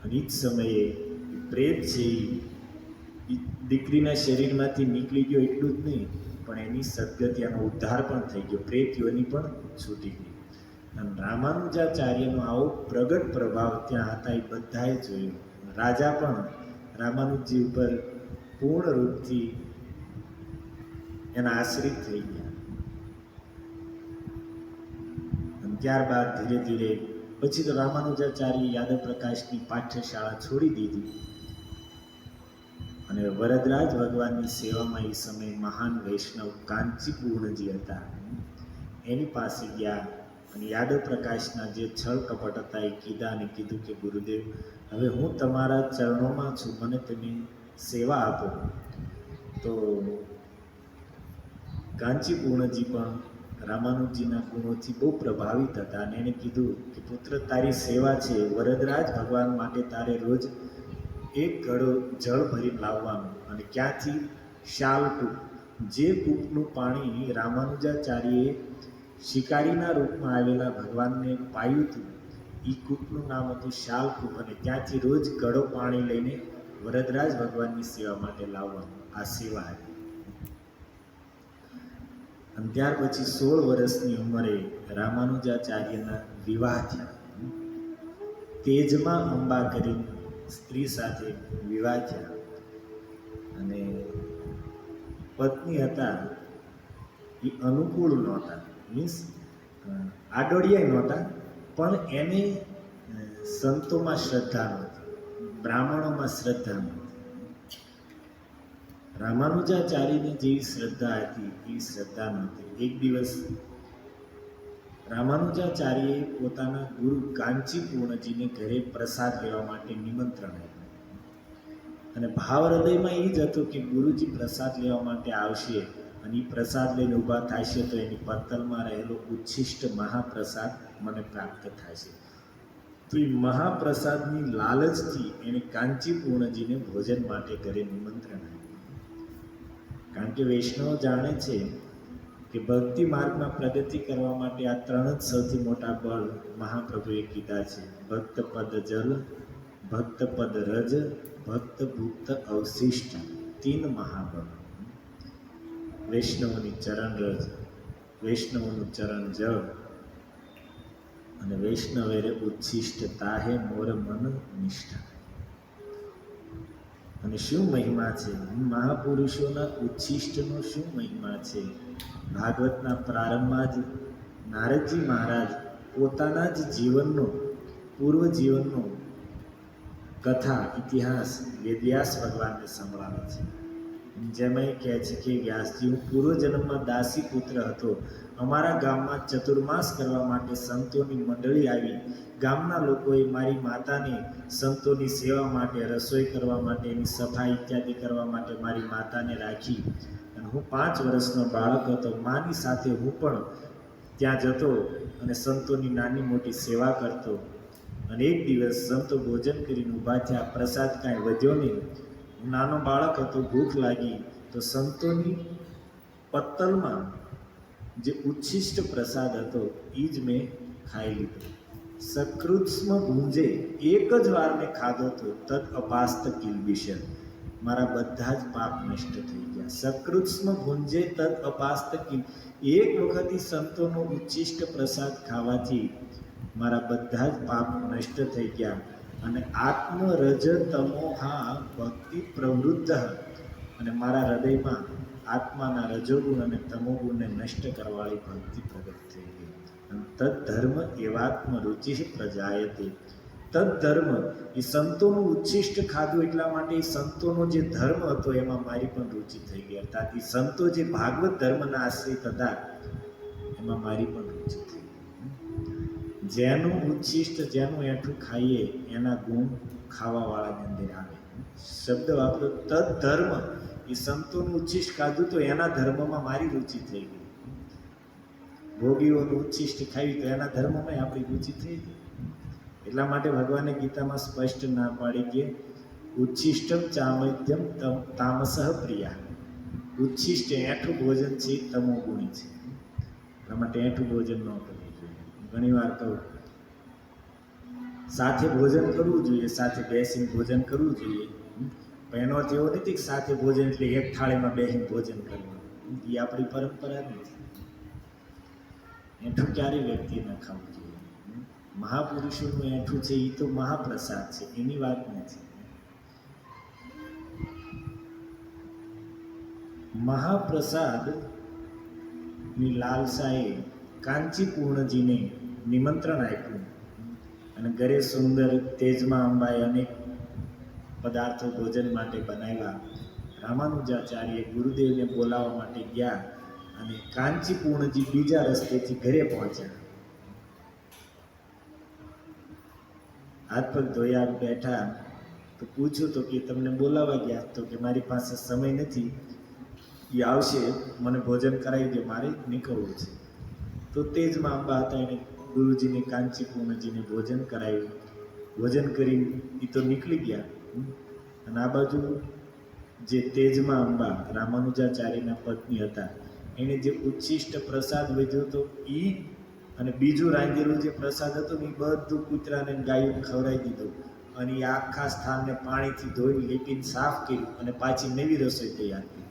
અને એ જ સમયે પ્રેત છે એ દીકરીના શરીરમાંથી નીકળી ગયો. એટલું જ નહીં પણ એની સદગતિનો ઉદ્ધાર પણ થઈ ગયો, પ્રેત યોની પણ છૂટી ગઈ. અને રામાનુજાચાર્યનો આવો પ્રગટ પ્રભાવ ત્યાં હતા એ બધાએ જોયું. રાજા પણ રામાનુજી ઉપર પૂર્ણ રૂપથી એના આશ્રિત થઈ ગયા. અને ત્યારબાદ ધીરે ધીરે પછી તો રામાનુજાચાર્ય યાદવ પ્રકાશની પાઠ્યશાળા છોડી દીધી અને વરદરાજ ભગવાનની સેવામાં એ સમયે મહાન વૈષ્ણવ કાંચીપૂર્ણજી હતા એની પાસે ગયા. અને યાદવ પ્રકાશના જે છળ કપટ હતા એ કીધા અને કીધું કે ગુરુદેવ, હવે હું તમારા ચરણોમાં છું, મને તમે સેવા આપો. તો કાંચીપૂર્ણજી પણ રામાનુજીના ગુણોથી બહુ પ્રભાવિત હતા અને એને કીધું કે પુત્ર, તારી સેવા છે, વરદરાજ ભગવાન માટે તારે રોજ એક ઘડો જળ ભરીને લાવવાનું, અને ક્યાંથી શાલકૂપ, જે કૂપનું પાણી રામાનુજાચાર્યએ શિકારીના રૂપમાં આવેલા ભગવાનને પાયું હતું એ કૂપનું નામ હતું શાલકૂપ, અને ત્યાંથી રોજ ઘડો પાણી લઈને વરદરાજ ભગવાનની સેવા માટે લાવવાનું. આ સેવા હતી. અને ત્યાર પછી 16 વર્ષની ઉંમરે રામાનુજાચાર્યના વિવાહ થયા. તેજમાં અંબા કરી સ્ત્રી સાથે વિવાહ થયા. અને પત્ની હતા એ અનુકૂળ નહોતા, મીન્સ આડોડિયા નહોતા, પણ એને સંતોમાં શ્રદ્ધા નહોતી, બ્રાહ્મણોમાં શ્રદ્ધા નહોતી. રામાનુજાચાર્યની જેવી શ્રદ્ધા હતી એ શ્રદ્ધા નહોતી. એક દિવસ રામાનુજાચાર્યએ પોતાના ગુરુ કાંચીપૂર્ણજીને ઘરે પ્રસાદ લેવા માટે નિમંત્રણ આપ્યું, અને ભાવ હૃદયમાં એ જ હતું કે ગુરુજી પ્રસાદ લેવા માટે આવશે અને એ પ્રસાદ લઈને ઊભા થાય છે તો એની પત્તલમાં રહેલો ઉચ્છિષ્ટ મહાપ્રસાદ મને પ્રાપ્ત થાય છે. તો એ મહાપ્રસાદની લાલચથી એણે કાંચીપૂર્ણજીને ભોજન માટે ઘરે નિમંત્રણ આપ્યું. કારણ કે વૈષ્ણવ જાણે છે કે ભક્તિ માર્ગમાં પ્રગતિ કરવા માટે આ ત્રણ જ સૌથી મોટા બળ મહાપ્રભુએ કીધા છે: ભક્ત પદ જલ, ભક્ત પદ રજ, ભક્ત ભુક્ત અવશિષ્ટ. 3 મહાબળ. વૈષ્ણવની ચરણ રજ, વૈષ્ણવનું ચરણ જળ અને વૈષ્ણવેરે ઉચ્છિષ્ટ તાહે મોર મન નિષ્ઠા. અને શું મહિમા છે મહાપુરુષોના ઉચ્છિષ્ટનો? શું મહિમા છે? ભાગવતના પ્રારંભમાં જ નારદજી મહારાજ પોતાના જ જીવનનો, પૂર્વ જીવનનો કથા ઇતિહાસ વેદવ્યાસ ભગવાનને સંભળાવે છે. જેમાં કહે છે કે વ્યાસજી, હું પૂર્વજન્મમાં દાસી પુત્ર હતો. અમારા ગામમાં ચતુર્માસ કરવા માટે સંતોની મંડળી આવી. ગામના લોકોએ મારી માતાને સંતોની સેવા માટે, રસોઈ કરવા માટે, એની સફાઈ ઇત્યાદિ કરવા માટે મારી માતાને રાખી. અને હું 5 વર્ષનો બાળક હતો. માની સાથે હું પણ ત્યાં જતો અને સંતોની નાની મોટી સેવા કરતો. અને એક દિવસ સંતો ભોજન કરીને ઊભા થયા, પ્રસાદ કાંઈ વધ્યો નહીં. હું નાનો બાળક હતો, ભૂખ લાગી તો સંતોની પત્તલમાં જે ઉચ્છિષ્ટ પ્રસાદ હતો એ જ મેં ખાઈ લીધો. સકૃત્સ્મ ભુંજે, એક જ વાર મેં ખાધો તો તદ અપાસ્ત કિલ્બિષર, મારા બધા જ પાપ નષ્ટ થઈ ગયા. સકૃત્સ્મ ભુંજે તદ અપાસ્ત કિલ, એક વખત સંતોનો ઉચ્છિષ્ટ પ્રસાદ ખાવાથી મારા બધા જ પાપ નષ્ટ થઈ ગયા. અને આત્મરજ તમોહા ભક્તિ પ્રવૃત્ત, અને મારા હૃદયમાં આત્માના રજોગુણ અને તમોગુણને નષ્ટ કરવાળી ભક્તિ પ્રગટ થઈ ગઈ. અને તદ્ધર્મ એવાત્મ રુચિ પ્રજાયતે. તદ્ધર્મ, એ સંતોનું ઉચ્છિષ્ટ ખાધું એટલા માટે એ સંતોનો જે ધર્મ હતો એમાં મારી પણ રુચિ થઈ ગઈ. અર્થાત એ સંતો જે ભાગવત ધર્મના આશ્રિત હતા એમાં મારી પણ રુચિ થઈ ગઈ. જેનું ઉચ્છિષ્ટ, જેનું એઠું ખાઈએ એના ગુણ ખાવાવાળાની અંદર આવે. શબ્દ વાપરો તદ્ધર્મ, એ સંતોનું ઉચ્છિષ્ટ ખાધું તો એના ધર્મમાં મારી રુચિ થઈ ગઈ. ભોગીઓનું ઉચ્છિષ્ટ ખાવી તો એના ધર્મમાં આપણી રુચિ થઈ ગઈ. એટલા માટે ભગવાને ગીતામાં સ્પષ્ટ ના પાડી કે ઉચ્છિષ્ટમ ચામૈત્યમ તામસઃ પ્રિયા. ઉચ્છિષ્ટ એઠું ભોજન છે તમોગુણી છે. એટલા માટે એઠું ભોજન ન કરવું જોઈએ. ઘણી વાર કહું, સાથે ભોજન કરવું જોઈએ, સાથે બેસીને ભોજન કરવું જોઈએ. પણ એનો અર્થ એવો નથી કે સાથે ભોજન એટલે એક થાળીમાં બેસીને ભોજન કરવું. એ આપણી પરંપરા નથી. એઠું ક્યારેય વ્યક્તિ ન ખાવું જોઈએ. મહાપુરુષોનું એઠું છે એ તો મહાપ્રસાદ છે, એની વાત નથી. મહાપ્રસાદની લાલસાએ કાંચીપૂર્ણજીને નિમંત્રણ આપ્યું અને ઘરે સુંદર તેજમાં અંબાએ અનેક પદાર્થો ભોજન માટે બનાવ્યા. રામાનુજાચાર્ય ગુરુદેવને બોલાવવા માટે ગયા અને કાંચીપૂર્ણજી બીજા રસ્તેથી ઘરે પહોંચ્યા. હાથ પગ ધોયા બેઠા તો પૂછ્યું તો કે તમને બોલાવવા ગયા? તો કે મારી પાસે સમય નથી, એ આવશે, મને ભોજન કરાવી દે, મારે નીકળવું છે. તો તેજમાં અંબા હતા, એને ગુરુજીને કાંચીપૂર્ણજીને ભોજન કરાવ્યું. ભોજન કરી એ તો નીકળી ગયા. અને આ બાજુ જે તેજમાં અંબા રામાનુજાચાર્યના પત્ની હતા, એણે જે ઉચ્છિષ્ટ પ્રસાદ વધ્યો હતો એ અને બીજું રાંધેલું જે પ્રસાદ હતો ને એ બધું કૂતરાને ગાયું ખવડાવી દીધું. અને એ આખા સ્થાનને પાણીથી ધોઈ લીપીને સાફ કર્યું અને પાછી નવી રસોઈ તૈયાર કરી.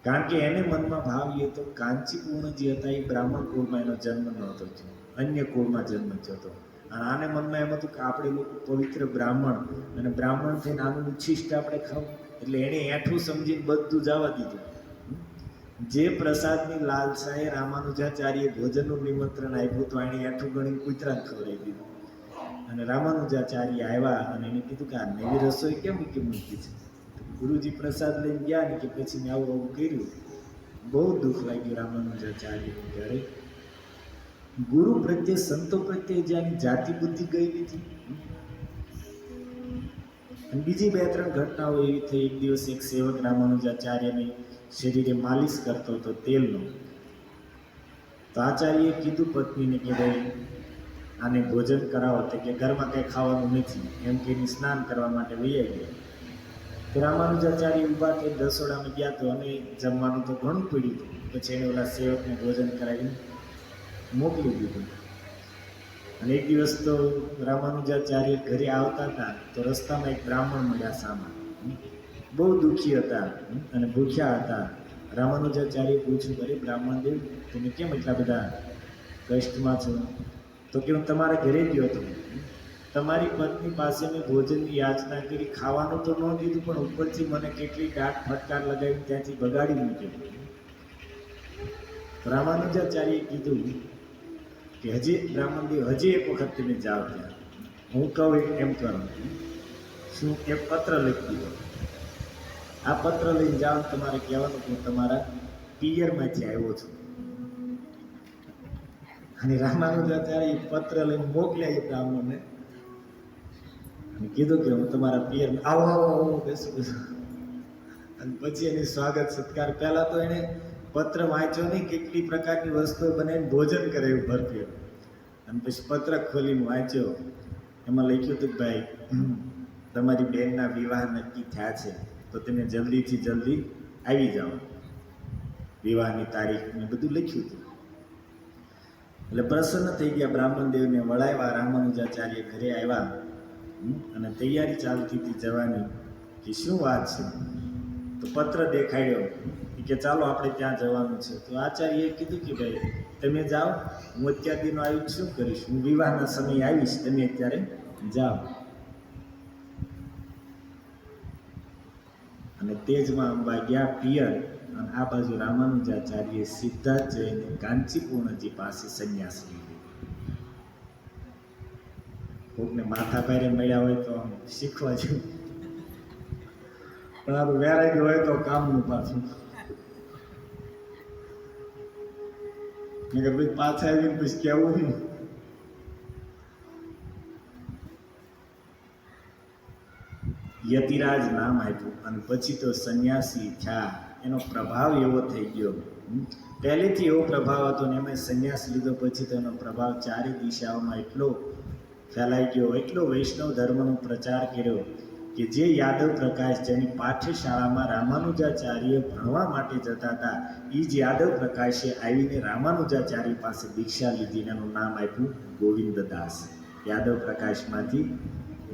કારણ કે એને મનમાં ભાવ એ તો કાંચીપૂર્ણજી હતા એ બ્રાહ્મણ કુળમાં એનો જન્મ નહોતો થયો, અન્ય કુળમાં જન્મ થયો હતો. અને આને મનમાં એમ હતું કે આપણે લોકો પવિત્ર બ્રાહ્મણ, અને બ્રાહ્મણ થઈને આનું ઉચ્છિષ્ટ આપણે ખાવું. એટલે એણે એઠું સમજીને બધું જવા દીધું. જે પ્રસાદની લાલસાએ રામાનુજાચાર્ય ભોજનનું નિમંત્રણ આપ્યું તો એણે એઠું ગણીને કૂતરાને ખવડાવી દીધું. અને રામાનુજાચાર્ય આવ્યા અને એને કીધું કે આ નવી રસોઈ કેમ મૂકી છે? ગુરુજી પ્રસાદ લઈને ગયા ને કે પછી મેં આવું આવું કર્યું. બહુ દુઃખ લાગ્યું રામાનુજાચાર્યને. ત્યારે ગુરુ પ્રત્યે, સંતો પ્રત્યે જ્યાંની જાતિ બુદ્ધિ ગઈ નથી, અને બીજી 2-3 ઘટનાઓ એવી થઈ. એક દિવસ એક સેવક રામાનુજાચાર્યને શરીરે માલિશ કરતો હતો તેલનો. તો આચાર્યએ કીધું પત્નીને કે ભાઈ આને ભોજન કરાવો. તો કે ઘરમાં કંઈ ખાવાનું નથી એમ કહીને સ્નાન કરવા માટે વહી ગયા. તો રામાનુજાચાર્ય ઊભા થઈ રસોડામાં ગયા તો અને જમવાનું તો ઘણું પડ્યું હતું. પછી એને ઓલા સેવકને ભોજન કરાવીને મોકલી દીધું. અને એક દિવસ તો રામાનુજાચાર્ય ઘરે આવતા હતા તો રસ્તામાં એક બ્રાહ્મણ મળ્યા સામા. બહુ દુઃખી હતા અને ભૂખ્યા હતા. રામાનુજાચાર્ય પૂછ્યું, અરે બ્રાહ્મણદેવ, તમે કેમ એટલા બધા કષ્ટમાં છો? તો કે હું તમારા ઘરે ગયો હતો, તમારી પત્ની પાસે મેં ભોજનની યાચના કરી, ખાવાનું તો ન દીધું પણ ઉપરથી મને કેટલી દાટ ફટકાર લગાવી ત્યાંથી બગાડી મૂક્યો. રામાનુજાચાર્યએ કીધું કે હજી બ્રાહ્મણદેવ હજી એક વખત તમે જાઓ ત્યાં, હું કહું એમ કરો. શું? એક પત્ર લખી દો. આ પત્ર લઈને જાઓ, તમારે કહેવાનું કે હું તમારા પિયરમાંથી આવ્યો છું. અને રામાનુજાચાર્ય પત્ર લઈને મોકલ્યા એ બ્રાહ્મણને અને કીધું કે હું તમારા પિયર આવો આવો આવો બેસું બેસું. અને પછી એની સ્વાગત સત્કાર. પહેલા તો એને પત્ર વાંચ્યો નહીં, કેટલી પ્રકારની વસ્તુઓ બનાવીને ભોજન કરાવ્યું ભરપેટ. અને પછી પત્ર ખોલીને વાંચ્યો. એમાં લખ્યું હતું કે ભાઈ તમારી બહેનના વિવાહ નક્કી થયા છે તો તમે જલ્દીથી જલ્દી આવી જાઓ. વિવાહની તારીખ ને બધું લખ્યું હતું. એટલે પ્રસન્ન થઈ ગયા. બ્રાહ્મણદેવને વળાવ્યા. રામાનુજાચાર્ય ઘરે આવ્યા અને તૈયારી ચાલતી હતી જવાની કે શું વાત છે. તો પત્ર દેખાડ્યો કે ચાલો આપણે ત્યાં જવાનું છે. તો આચાર્યએ કીધું કે ભાઈ તમે જાઓ, હું અત્યાર દીનો આવીને શું કરીશ, હું વિવાહના સમયે આવીશ, તમે અત્યારે જાઓ. અને તેજમાં અંબા ગયા પિયર. અને આ બાજુ રામાનુજાચાર્ય સીધા જ જઈને કાંચીપૂર્ણજી પાસે સંન્યાસ લીધો. કોકને માથા ભારે મળ્યા હોય તો આમ શીખવા જેવું, પણ આ વેરાયટી હોય તો કામનું પાછું. ભાઈ પાછા આવીને પછી કેવું હું. યતિરાજ નામ આપ્યું અને પછી તો સંન્યાસી થયા. એનો પ્રભાવ એવો થઈ ગયો, પહેલેથી એવો પ્રભાવ હતો ને એમાં સંન્યાસ લીધો પછી તો એનો પ્રભાવ ચારે દિશાઓમાં એટલો ફેલાઈ ગયો, એટલો વૈષ્ણવ ધર્મનો પ્રચાર કર્યો કે જે યાદવ પ્રકાશ જેની પાઠ્યશાળામાં રામાનુજાચાર્ય ભણવા માટે જતા હતા, એ જ યાદવ પ્રકાશે આવીને રામાનુજાચાર્ય પાસે દીક્ષા લીધી. એનું નામ આપ્યું ગોવિંદદાસ. યાદવ પ્રકાશમાંથી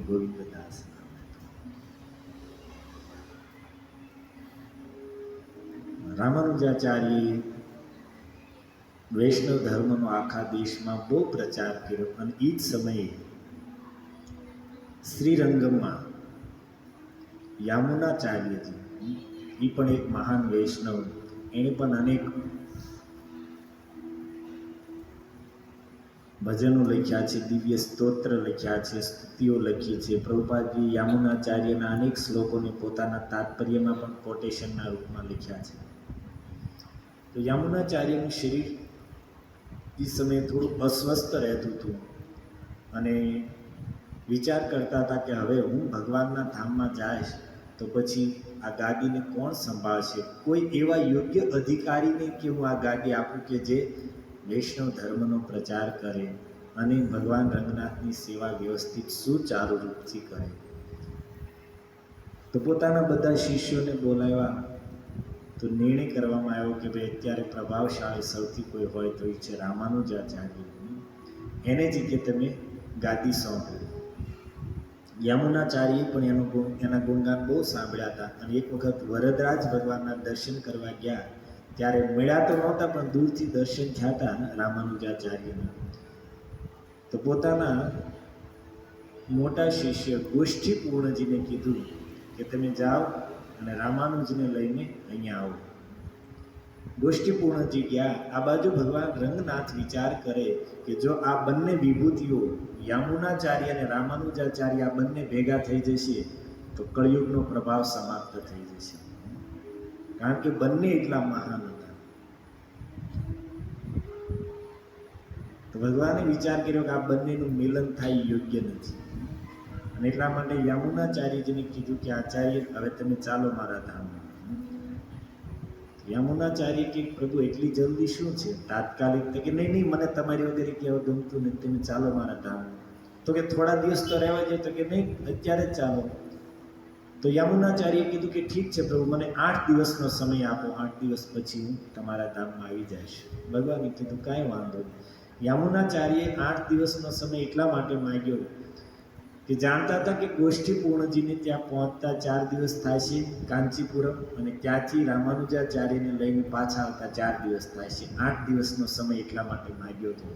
ગોવિંદદાસ. રામાનુજાચાર્યે વૈષ્ણવ ધર્મનો આખા દેશમાં બહુ પ્રચાર કર્યો. અને એ જ સમયે શ્રીરંગમમાં યામુનાચાર્યજી, એ પણ એક મહાન વૈષ્ણવ, એણે પણ અનેક ભજનો લખ્યા છે, દિવ્ય સ્તોત્ર લખ્યા છે, સ્તુતિઓ લખી છે. પ્રભુપાદજી યામુનાચાર્યના અનેક શ્લોકોને પોતાના તાત્પર્યમાં પણ કોટેશનના રૂપમાં લખ્યા છે. તો યામુનાચાર્યનું શરીર એ સમયે થોડું અસ્વસ્થ રહેતું હતું અને વિચાર કરતા હતા કે હવે હું ભગવાનના ધામમાં જઈશ તો પછી આ ગાદીને કોણ સંભાળશે? કોઈ એવા યોગ્ય અધિકારીને કે હું આ ગાદી આપું કે જે વૈષ્ણવ ધર્મનો પ્રચાર કરે અને ભગવાન રંગનાથની સેવા વ્યવસ્થિત સુચારુ રૂપથી કરે. તો પોતાના બધા શિષ્યોને બોલાવ્યા. તો નિર્ણય કરવામાં આવ્યો કે ભાઈ અત્યારે પ્રભાવશાળી સૌથી કોઈ હોય તો એ છે રામાનુજાચાર્ય. એને જ કે તમે ગાદી સોંપો. યામુનાચાર્ય પણ એના ગુણગાન બહુ સાંભળ્યા હતા. અને એક વખત વરદરાજ ભગવાનના દર્શન કરવા ગયા ત્યારે મળ્યા તો નહોતા પણ દૂરથી દર્શન થયા હતા રામાનુજાચાર્યના. તો પોતાના મોટા શિષ્ય ગોષ્ઠીપૂર્ણજીને કીધું કે તમે જાઓ અને રામાનુજને લઈને અહીંયા આવો. ગોષ્ઠીપૂર્ણજી ગયા. આ બાજુ ભગવાન રંગનાથ વિચાર કરે કે જો આ બંને વિભૂતિઓ યામુનાચાર્ય અને રામાનુજાચાર્ય આ બંને ભેગા થઈ જશે તો કળિયુગનો પ્રભાવ સમાપ્ત થઈ જશે, કારણ કે બંને એટલા મહાન હતા. તો ભગવાને વિચાર કર્યો કે આ બંનેનું મિલન થાય યોગ્ય નથી. અને એટલા માટે યમુનાચાર્યજીને કીધું કે આચાર્ય હવે તમે ચાલો મારા ધામમાં. યમુનાચાર્ય કે પ્રભુ એટલી જલ્દી શું છે, તાત્કાલિક? તો કે નહીં નહીં, મને તમારી વગર કહેવા ગમતું નથી, તમે ચાલો મારા ધામમાં. તો કે થોડા દિવસ તો રહેવા જાય. તો કે નહીં, અત્યારે જ ચાલો. તો યમુનાચાર્યએ કીધું કે ઠીક છે પ્રભુ, મને 8 દિવસનો સમય આપો, 8 દિવસ પછી હું તમારા ધામમાં આવી જઈશ. ભગવાને કીધું કાંઈ વાંધો નહીં. યમુનાચાર્યએ 8 દિવસનો સમય એટલા માટે માંગ્યો કે જાણતા હતા કે ગોષ્ઠી પૂર્ણજીને ત્યાં પહોંચતા 4 દિવસ થાય છે કાંચીપુરમ, અને ત્યાંથી રામાનુજાચાર્યને લઈને પાછા આવતા 4 દિવસ થાય છે. 8 દિવસનો સમય એટલા માટે માંગ્યો હતો.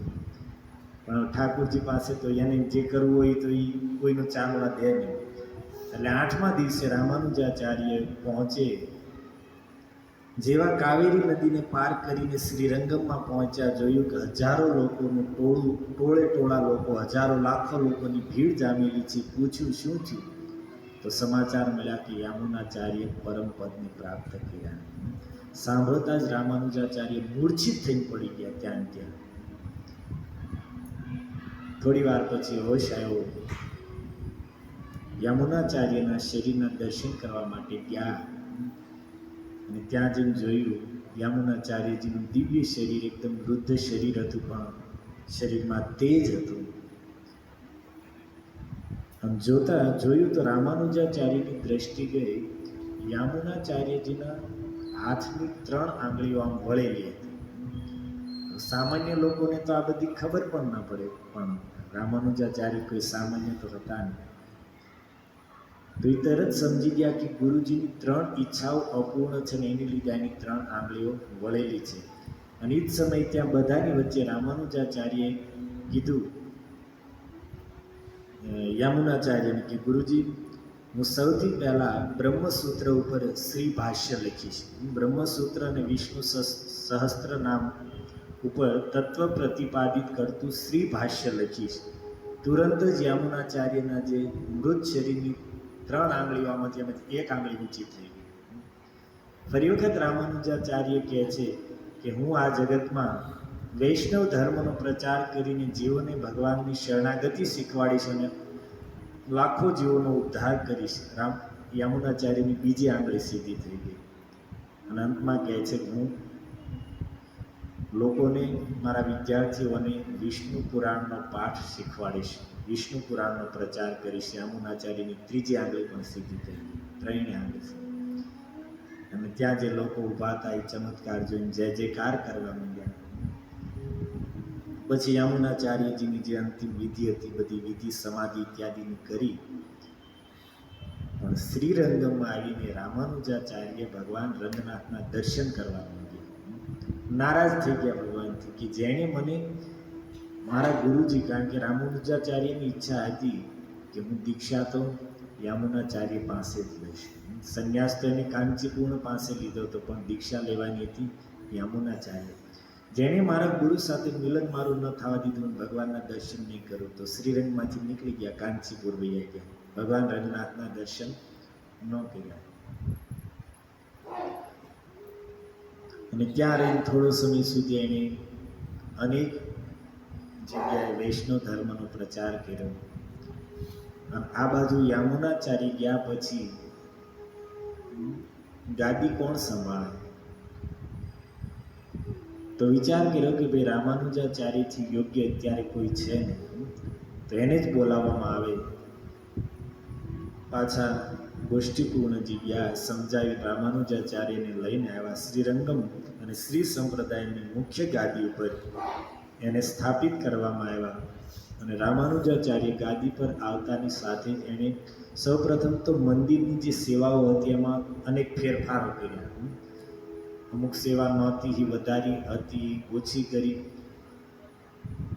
પણ ઠાકોરજી પાસે તો એને જે કરવું હોય તો એ કોઈનું ચાલવા દે નહીં. એટલે 8મા દિવસે રામાનુજાચાર્ય પહોંચે. જેવા કાવેરી નદીને પાર કરીને શ્રીરંગમમાં પહોંચ્યા, જોયું કે હજારો લોકોનું ટોળે ટોળા લોકો, હજારો લાખો લોકોની ભીડ જામેલી છે. પૂછ્યું શું થયું? તો સમાચાર મળ્યા કે યમુનાચાર્ય પરમ પદને પ્રાપ્ત કર્યા. સાંભળતા જ રામાનુજાચાર્ય મૂર્છિત થઈને પડી ગયા ત્યાં. થોડી વાર પછી હોશ આવ્યો. યમુનાચાર્યના શરીરના દર્શન કરવા માટે ગયા, અને ત્યાં જઈને જોયું યમુનાચાર્યજીનું દિવ્ય શરીર, એકદમ વૃદ્ધ શરીર હતું, પણ શરીરમાં તેજ હતું. આમ જોયું તો રામાનુજાચાર્યની દ્રષ્ટિ ગઈ યમુનાચાર્યજીના હાથની 3 આંગળીઓ આમ વળેલી હતી. સામાન્ય લોકોને તો આ બધી ખબર પણ ના પડે, પણ રામાનુજાચાર્ય કોઈ સામાન્ય તો હતા નહીં. તો એ તરત સમજી ગયા કે ગુરુજીની 3 ઈચ્છાઓ અપૂર્ણ છે, ને એની લીધે એની 3 આંગળીઓ વળેલી છે. અને એ જ સમયે ત્યાં બધાની વચ્ચે રામાનુજાચાર્યએ કીધું યમુનાચાર્યને કે ગુરુજી, હું સૌથી પહેલાં બ્રહ્મસૂત્ર ઉપર શ્રી ભાષ્ય લખીશ. બ્રહ્મસૂત્ર અને વિષ્ણુ સહસ્ત્ર નામ ઉપર તત્વ પ્રતિપાદિત કરતું શ્રી ભાષ્ય લખીશ. તુરંત જ યમુનાચાર્યના જે મૃત શરીરની 3 આંગળીઓમાંથી એક આંગળી ઊંચી થઈ ગઈ. ફરી વખત રામાનુજાચાર્ય કહે છે કે હું આ જગતમાં વૈષ્ણવ ધર્મનો પ્રચાર કરીને જીવોને ભગવાનની શરણાગતિ શીખવાડીશ અને લાખો જીવોનો ઉદ્ધાર કરીશ. યમુનાચાર્યની બીજી આંગળી સીધી થઈ ગઈ. અને અંતમાં કહે છે કે હું લોકોને, મારા વિદ્યાર્થીઓને વિષ્ણુ પુરાણનો પાઠ શીખવાડીશ, વિષ્ણુ પુરાણનો પ્રચાર કરીશ. યમુનાચાર્યની ત્રીજી આંગળી પણ સીધી થઈ ગઈ, 3 આંગળી. અને ત્યાં જે લોકો ઊભા હતા એ ચમત્કાર જોઈને જય જયકાર કરવા માંડ્યા. પછી યમુનાચાર્યજીની જે અંતિમ વિધિ હતી, બધી વિધિ સમાધિ ઇત્યાદિની કરી. પણ શ્રીરંગમમાં આવીને રામાનુજાચાર્ય ભગવાન રંગનાથના દર્શન કરવા માંડ્યા. નારાજ થઈ ગયા ભગવાનથી કે જેણે મને, મારા ગુરુજી, કારણ કે રામાનુજાચાર્યની ઈચ્છા હતી કે હું દીક્ષા તો યમુનાચાર્ય પાસે જ લઈશ. સંન્યાસ તો એને કાંચીપૂર્ણ પાસે લીધો હતો, પણ દીક્ષા લેવાની હતી યમુનાચાર્ય. જેણે મારા ગુરુ સાથે મિલન મારું ન થવા દીધું, ભગવાનના દર્શન નહીં કરું, તો શ્રીરંગમાંથી નીકળી ગયા, કાંચીપુર વહી ગયા. ભગવાન રંગનાથના દર્શન ન કર્યા. અને ત્યાં રહીને થોડો સમય સુધી એણે અનેક જગ્યાએ વૈષ્ણવ ધર્મનો પ્રચાર કર્યો. અને આ બાજુ યમુનાચાર્ય ગયા પછી ગાદી કોણ સંભાળે? તો વિચાર કર્યો કે ભાઈ રામાનુજાચાર્યથી યોગ્ય અત્યારે કોઈ છે નહીં, તો એને જ બોલાવવામાં આવે. પાછા ગોષ્ઠીપૂર્ણજી ગયા, સમજાવી રામાનુજાચાર્યને લઈને આવ્યા શ્રીરંગમ, અને શ્રી સંપ્રદાયની મુખ્ય ગાદી ઉપર એને સ્થાપિત કરવામાં આવ્યા. અને રામાનુજાચાર્ય ગાદી પર આવતાની સાથે જ એણે સૌપ્રથમ તો મંદિરની જે સેવાઓ હતી એમાં અનેક ફેરફારો કર્યા. અમુક સેવા નહોતી, વધારી હતી, ઓછી કરી.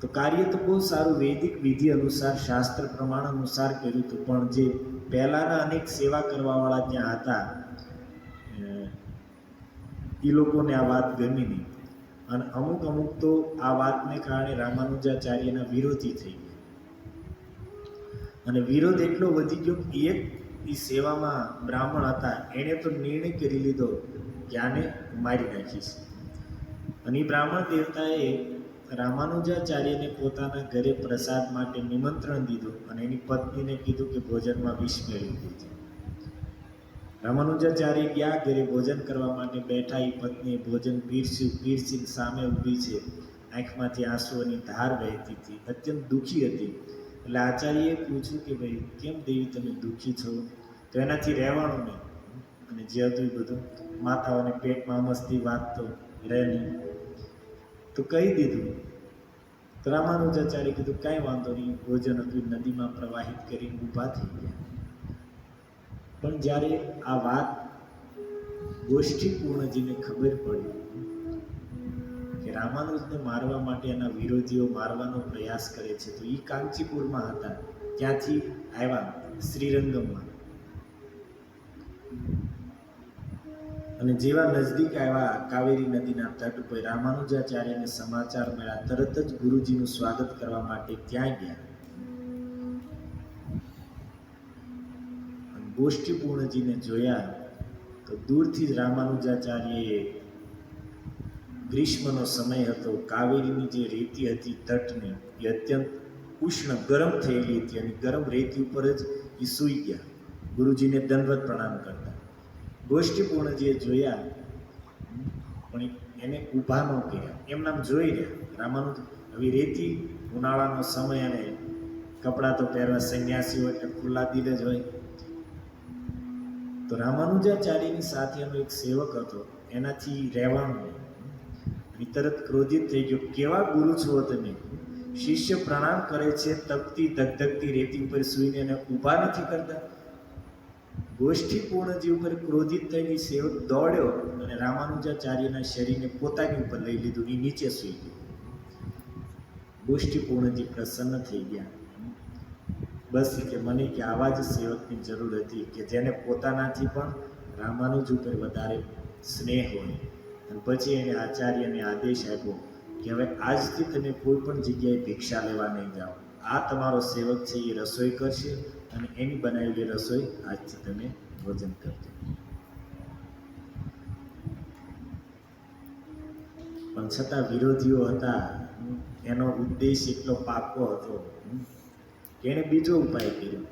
તો કાર્ય તો બહુ સારું વૈદિક વિધિ અનુસાર, શાસ્ત્ર પ્રમાણ અનુસાર કર્યું હતું. પણ જે પહેલાંના અનેક સેવા કરવાવાળા ત્યાં હતા એ લોકોને આ વાત ગમી નહીં. અને અમુક તો આ વાતને કારણે રામાનુજાચાર્યના વિરોધી થઈ ગયા. અને વિરોધ એટલો વધી ગયો કે એક એ સેવામાં બ્રાહ્મણ હતા, એણે તો નિર્ણય કરી લીધો કે આને મારી નાખીશ. અને એ બ્રાહ્મણ દેવતાએ રામાનુજાચાર્યને પોતાના ઘરે પ્રસાદ માટે નિમંત્રણ દીધું અને એની પત્નીને કીધું કે ભોજનમાં વિષ મેળવી દેજે. રામાનુજાચાર્ય ગયા, ઘરે ભોજન કરવા માટે બેઠા. એ પત્નીએ ભોજન પીરસીને સામે ઊભી છે, આંખમાંથી આંસુઓની ધાર વહેતી હતી, અત્યંત દુઃખી હતી. એટલે આચાર્યએ પૂછ્યું કે ભાઈ કેમ દેવી તમે દુઃખી છો? તો એનાથી રહેવાનું નહીં, અને જે હતું એ બધું માતાઓને પેટમાં મસ્તી વાત તો રહે નહીં, તો કહી દીધું. તો રામાનુજાચાર્ય કીધું કાંઈ વાંધો નહીં, ભોજન હતું નદીમાં પ્રવાહિત કરીને ઊભા થઈ ગયા. પણ જ્યારે આ વાત ગોષ્ઠીપૂર્ણજીને ખબર પડી કે રામાનુજને મારવા માટે એના વિરોધીઓ મારવાનો પ્રયાસ કરે છે, તો એ કાંચીપુરમાં હતા, ત્યાંથી આવ્યા શ્રીરંગમમાં. અને જેવા નજદીક આવ્યા કાવેરી નદીના તટ ઉપર, રામાનુજાચાર્યને સમાચાર મળ્યા. તરત જ ગુરુજીનું સ્વાગત કરવા માટે ત્યાં ગયા. ગોષ્ઠીપૂર્ણજીને જોયા તો દૂરથી જ રામાનુજાચાર્યએ, ગ્રીષ્મનો સમય હતો, કાવેરીની જે રેતી હતી તટની એ અત્યંત ઉષ્ણ ગરમ થયેલી હતી, અને ગરમ રેતી ઉપર જ એ સૂઈ ગયા, ગુરુજીને દંડવત પ્રણામ કરતા. ગોષ્ઠીપૂર્ણજીએ જોયા પણ એને ઊભા ન કર્યા, એમનામ જોઈ રહ્યા. રામાનુજ હવે રેતી, ઉનાળાનો સમય, અને કપડાં તો પહેરવા સંન્યાસીઓ એટલે ખુલ્લા દિલ જ હોય. તો રામાનુજાચાર્યની સાથે એનો એક સેવક હતો, એનાથી રહેવાનું નહીં. તરત ક્રોધિત થઈ ગયો, કેવા ગુરુ છો તમે? શિષ્ય પ્રણામ કરે છે, તપતી ધગધગતી રેતી ઉપર સૂઈને એને ઊભા નથી કરતા. ગોષ્ઠીપૂર્ણજી ઉપર ક્રોધિત થઈને સેવક દોડ્યો અને રામાનુજાચાર્યના શરીરને પોતાની ઉપર લઈ લીધું, એ નીચે સૂઈ ગયું. ગોષ્ઠીપૂર્ણજી પ્રસન્ન થઈ ગયા. બસ કે મને કે આવા જ સેવકની જરૂર હતી, કે જેને પોતાનાથી પણ રામાનુજ ઉપર વધારે સ્નેહ હોય. અને પછી એને આચાર્યને આદેશ આપ્યો કે હવે આજથી તમે કોઈ પણ જગ્યાએ ભિક્ષા લેવા નહીં જાઓ. આ તમારો સેવક છે, એ રસોઈ કરશે અને એની બનાવેલી રસોઈ આજથી તમે ભોજન કરજો. પણ છતાં વિરોધીઓ હતા, એનો ઉદ્દેશ એટલો પાકો હતો કે એણે બીજો ઉપાય કર્યો.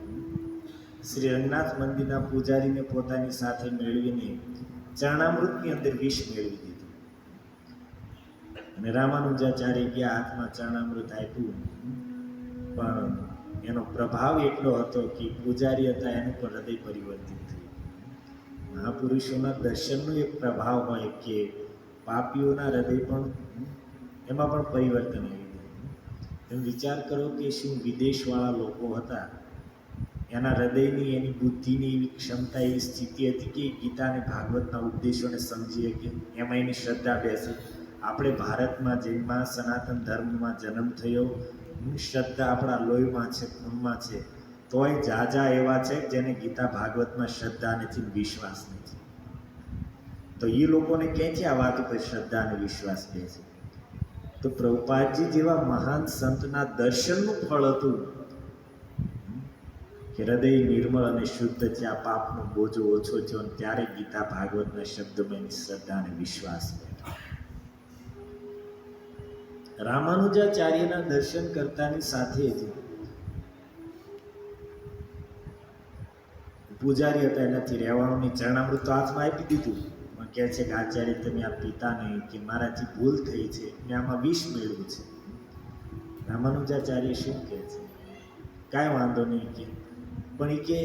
શ્રી રંગનાથ મંદિરના પૂજારીને પોતાની સાથે મેળવીને ચરણામૃતની અંદર વિષ મેળવી દીધું. અને રામાનુજાચાર્ય ગયા, હાથમાં ચરણામૃત આપ્યું, પણ એનો પ્રભાવ એટલો હતો કે પૂજારી હતા એનું પણ હૃદય પરિવર્તિત થયું. મહાપુરુષોના દર્શનનો એક પ્રભાવ હોય કે પાપીઓના હૃદય પણ એમાં પણ પરિવર્તન આવી જાય. તમે વિચાર કરો કે શું વિદેશવાળા લોકો હતા, એના હૃદયની, એની બુદ્ધિની એવી ક્ષમતા, એવી સ્થિતિ હતી કે ગીતા અને ભાગવતના ઉપદેશોને સમજી શકે, એમાં એની શ્રદ્ધા બેસે. આપણે ભારતમાં જન્મમાં, સનાતન ધર્મમાં જન્મ થયો, શ્રદ્ધા આપણા લોહીમાં છે, ખૂનમાં છે, તોય જાજા એવા છે જેને ગીતા ભાગવતમાં શ્રદ્ધા નથી, વિશ્વાસ નથી. તો એ લોકોને ક્યાંથી આ વાત ઉપર શ્રદ્ધા અને વિશ્વાસ બેસે? તો પ્રભુપાદજી જેવા મહાન સંતના દર્શનનું ફળ હતું કે હૃદય નિર્મળ અને શુદ્ધ છે, આ પાપનો બોજો ઓછો થયો, અને ત્યારે ગીતા ભાગવતના શબ્દમાં એની શ્રદ્ધા અને વિશ્વાસ બેઠો. રામાનુજાચાર્યના દર્શન કરતાની સાથે જ પૂજારી હતા, એનાથી રહેવાનું ચરણામૃત તો હાથમાં આપી દીધું, પણ કહે છે કે આચાર્ય તમે આ પીતા નહીં, કે મારાથી ભૂલ થઈ છે, મેં આમાં વિષ મેળવ્યું છે. રામાનુજાચાર્ય શું કહે છે? કાંઈ વાંધો નહીં કે, પણ એ કે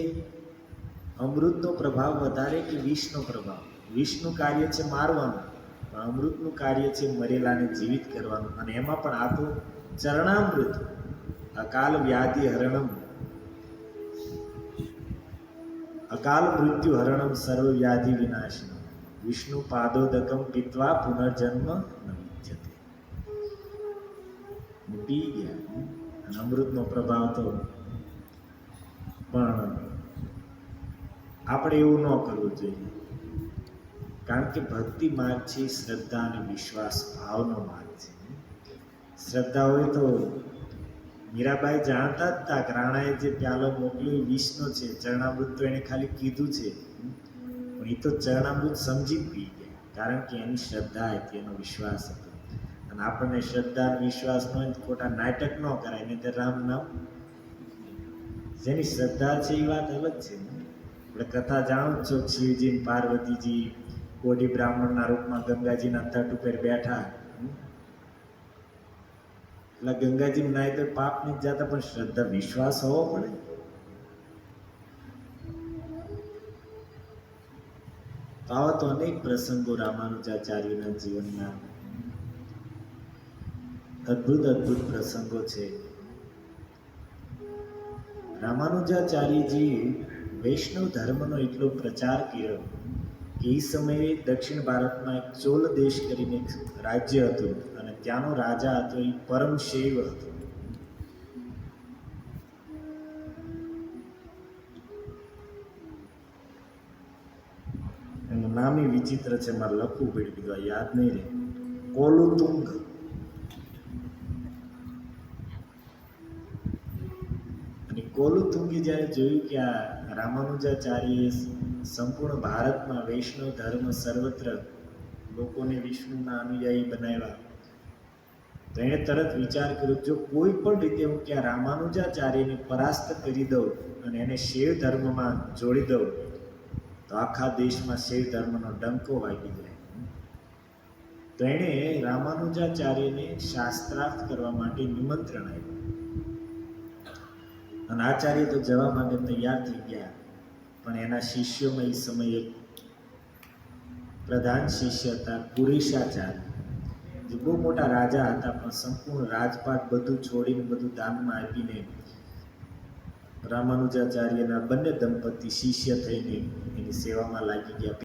અમૃતનો પ્રભાવ વધારે કે વિષનો પ્રભાવ? વિષનું કાર્ય છે મારવાનું, પણ અમૃતનું કાર્ય છે મરેલાને જીવિત કરવાનું. અને એમાં પણ આ તો ચરણામૃત, અકાલ વ્યાધિ હરણમ, અકાલ મૃત્યુ હરણમ સર્વ વ્યાધિ વિનાશનમ, વિષ્ણુ પાદોદકમ પીત્વા પુનર્જન્મ ન વિદ્યતે. પી ગયા. અને અમૃતનો પ્રભાવ તો, પણ આપણે એવું ન કરવું જોઈએ, કારણ કે ભક્તિ માર્ગ છે, શ્રદ્ધા અને વિશ્વાસ ભાવનો માર્ગ છે. શ્રદ્ધા હોય તો મીરાબાઈ જાણતા જ હતા કે રાણાએ જે પ્યાલો મોકલ્યો એ વિષનો છે, ચરણામૃત તો એને ખાલી કીધું છે, પણ એ તો ચરણામૃત સમજી જ પી ગયા, કારણ કે એની શ્રદ્ધા હતી, એનો વિશ્વાસ હતો. અને આપણને શ્રદ્ધા વિશ્વાસ ન હોય તો ખોટા નાટક ન કરાય, નહીં તો રામ નામ જેની શ્રદ્ધા છે એ વાત અલગ છે. આપણે કથા જાણો જ છો, શિવજી ને પાર્વતીજી કોઢી બ્રાહ્મણના રૂપમાં ગંગાજીના તટ ઉપર બેઠા. એટલે ગંગાજી નાય તો પાપ નહીં જતા, પણ શ્રદ્ધા વિશ્વાસ હોવો પડે. તો આવા તો અનેક પ્રસંગો રામાનુજાચાર્યના જીવનના અદ્ભુત અદ્ભુત પ્રસંગો છે. રામાનુજાચાર્યજી વૈષ્ણવ ધર્મનો એટલો પ્રચાર કર્યો કે એ સમયે દક્ષિણ ભારતમાં એક ચોલ દેશ કરીને એક રાજ્ય હતું, અને ત્યાંનો રાજા હતો એ પરમ શૈવ હતો. એનું નામ વિચિત્ર છે, મારે લખવું પડ્યું, કીધું યાદ નહીં રહે. કોલુતુંગ. અને કોલુતુંગે જ્યારે જોયું કે આ રામાનુજાચાર્યએ સંપૂર્ણ ભારતમાં વૈષ્ણવ ધર્મ સર્વત્ર લોકોને વિષ્ણુના અનુયાયી બનાવ્યા, તો એણે તરત વિચાર કર્યો, જો કોઈ પણ રીતે હું કે આ રામાનુજાચાર્યને પરાસ્ત કરી દઉં અને એને શૈવ ધર્મમાં જોડી દઉં તો આખા દેશમાં શૈવ ધર્મનો ડંકો વાગી જાય. તો એણે રામાનુજાચાર્યને શાસ્ત્રાર્થ કરવા માટે નિમંત્રણ આપ્યું, અને આચાર્ય તો જવા માટે તૈયાર થઈ ગયા. પણ એના શિષ્યોમાં એ સમયે પ્રધાન શિષ્ય હતા પુરેશાચાર્ય, જે બહુ મોટા રાજા હતા, પણ સંપૂર્ણ રાજપાટ બધું છોડીને બધું દાનમાં આપીને રામાનુજાચાર્યના બંને દંપતી શિષ્ય થઈને એની સેવામાં લાગી ગયા.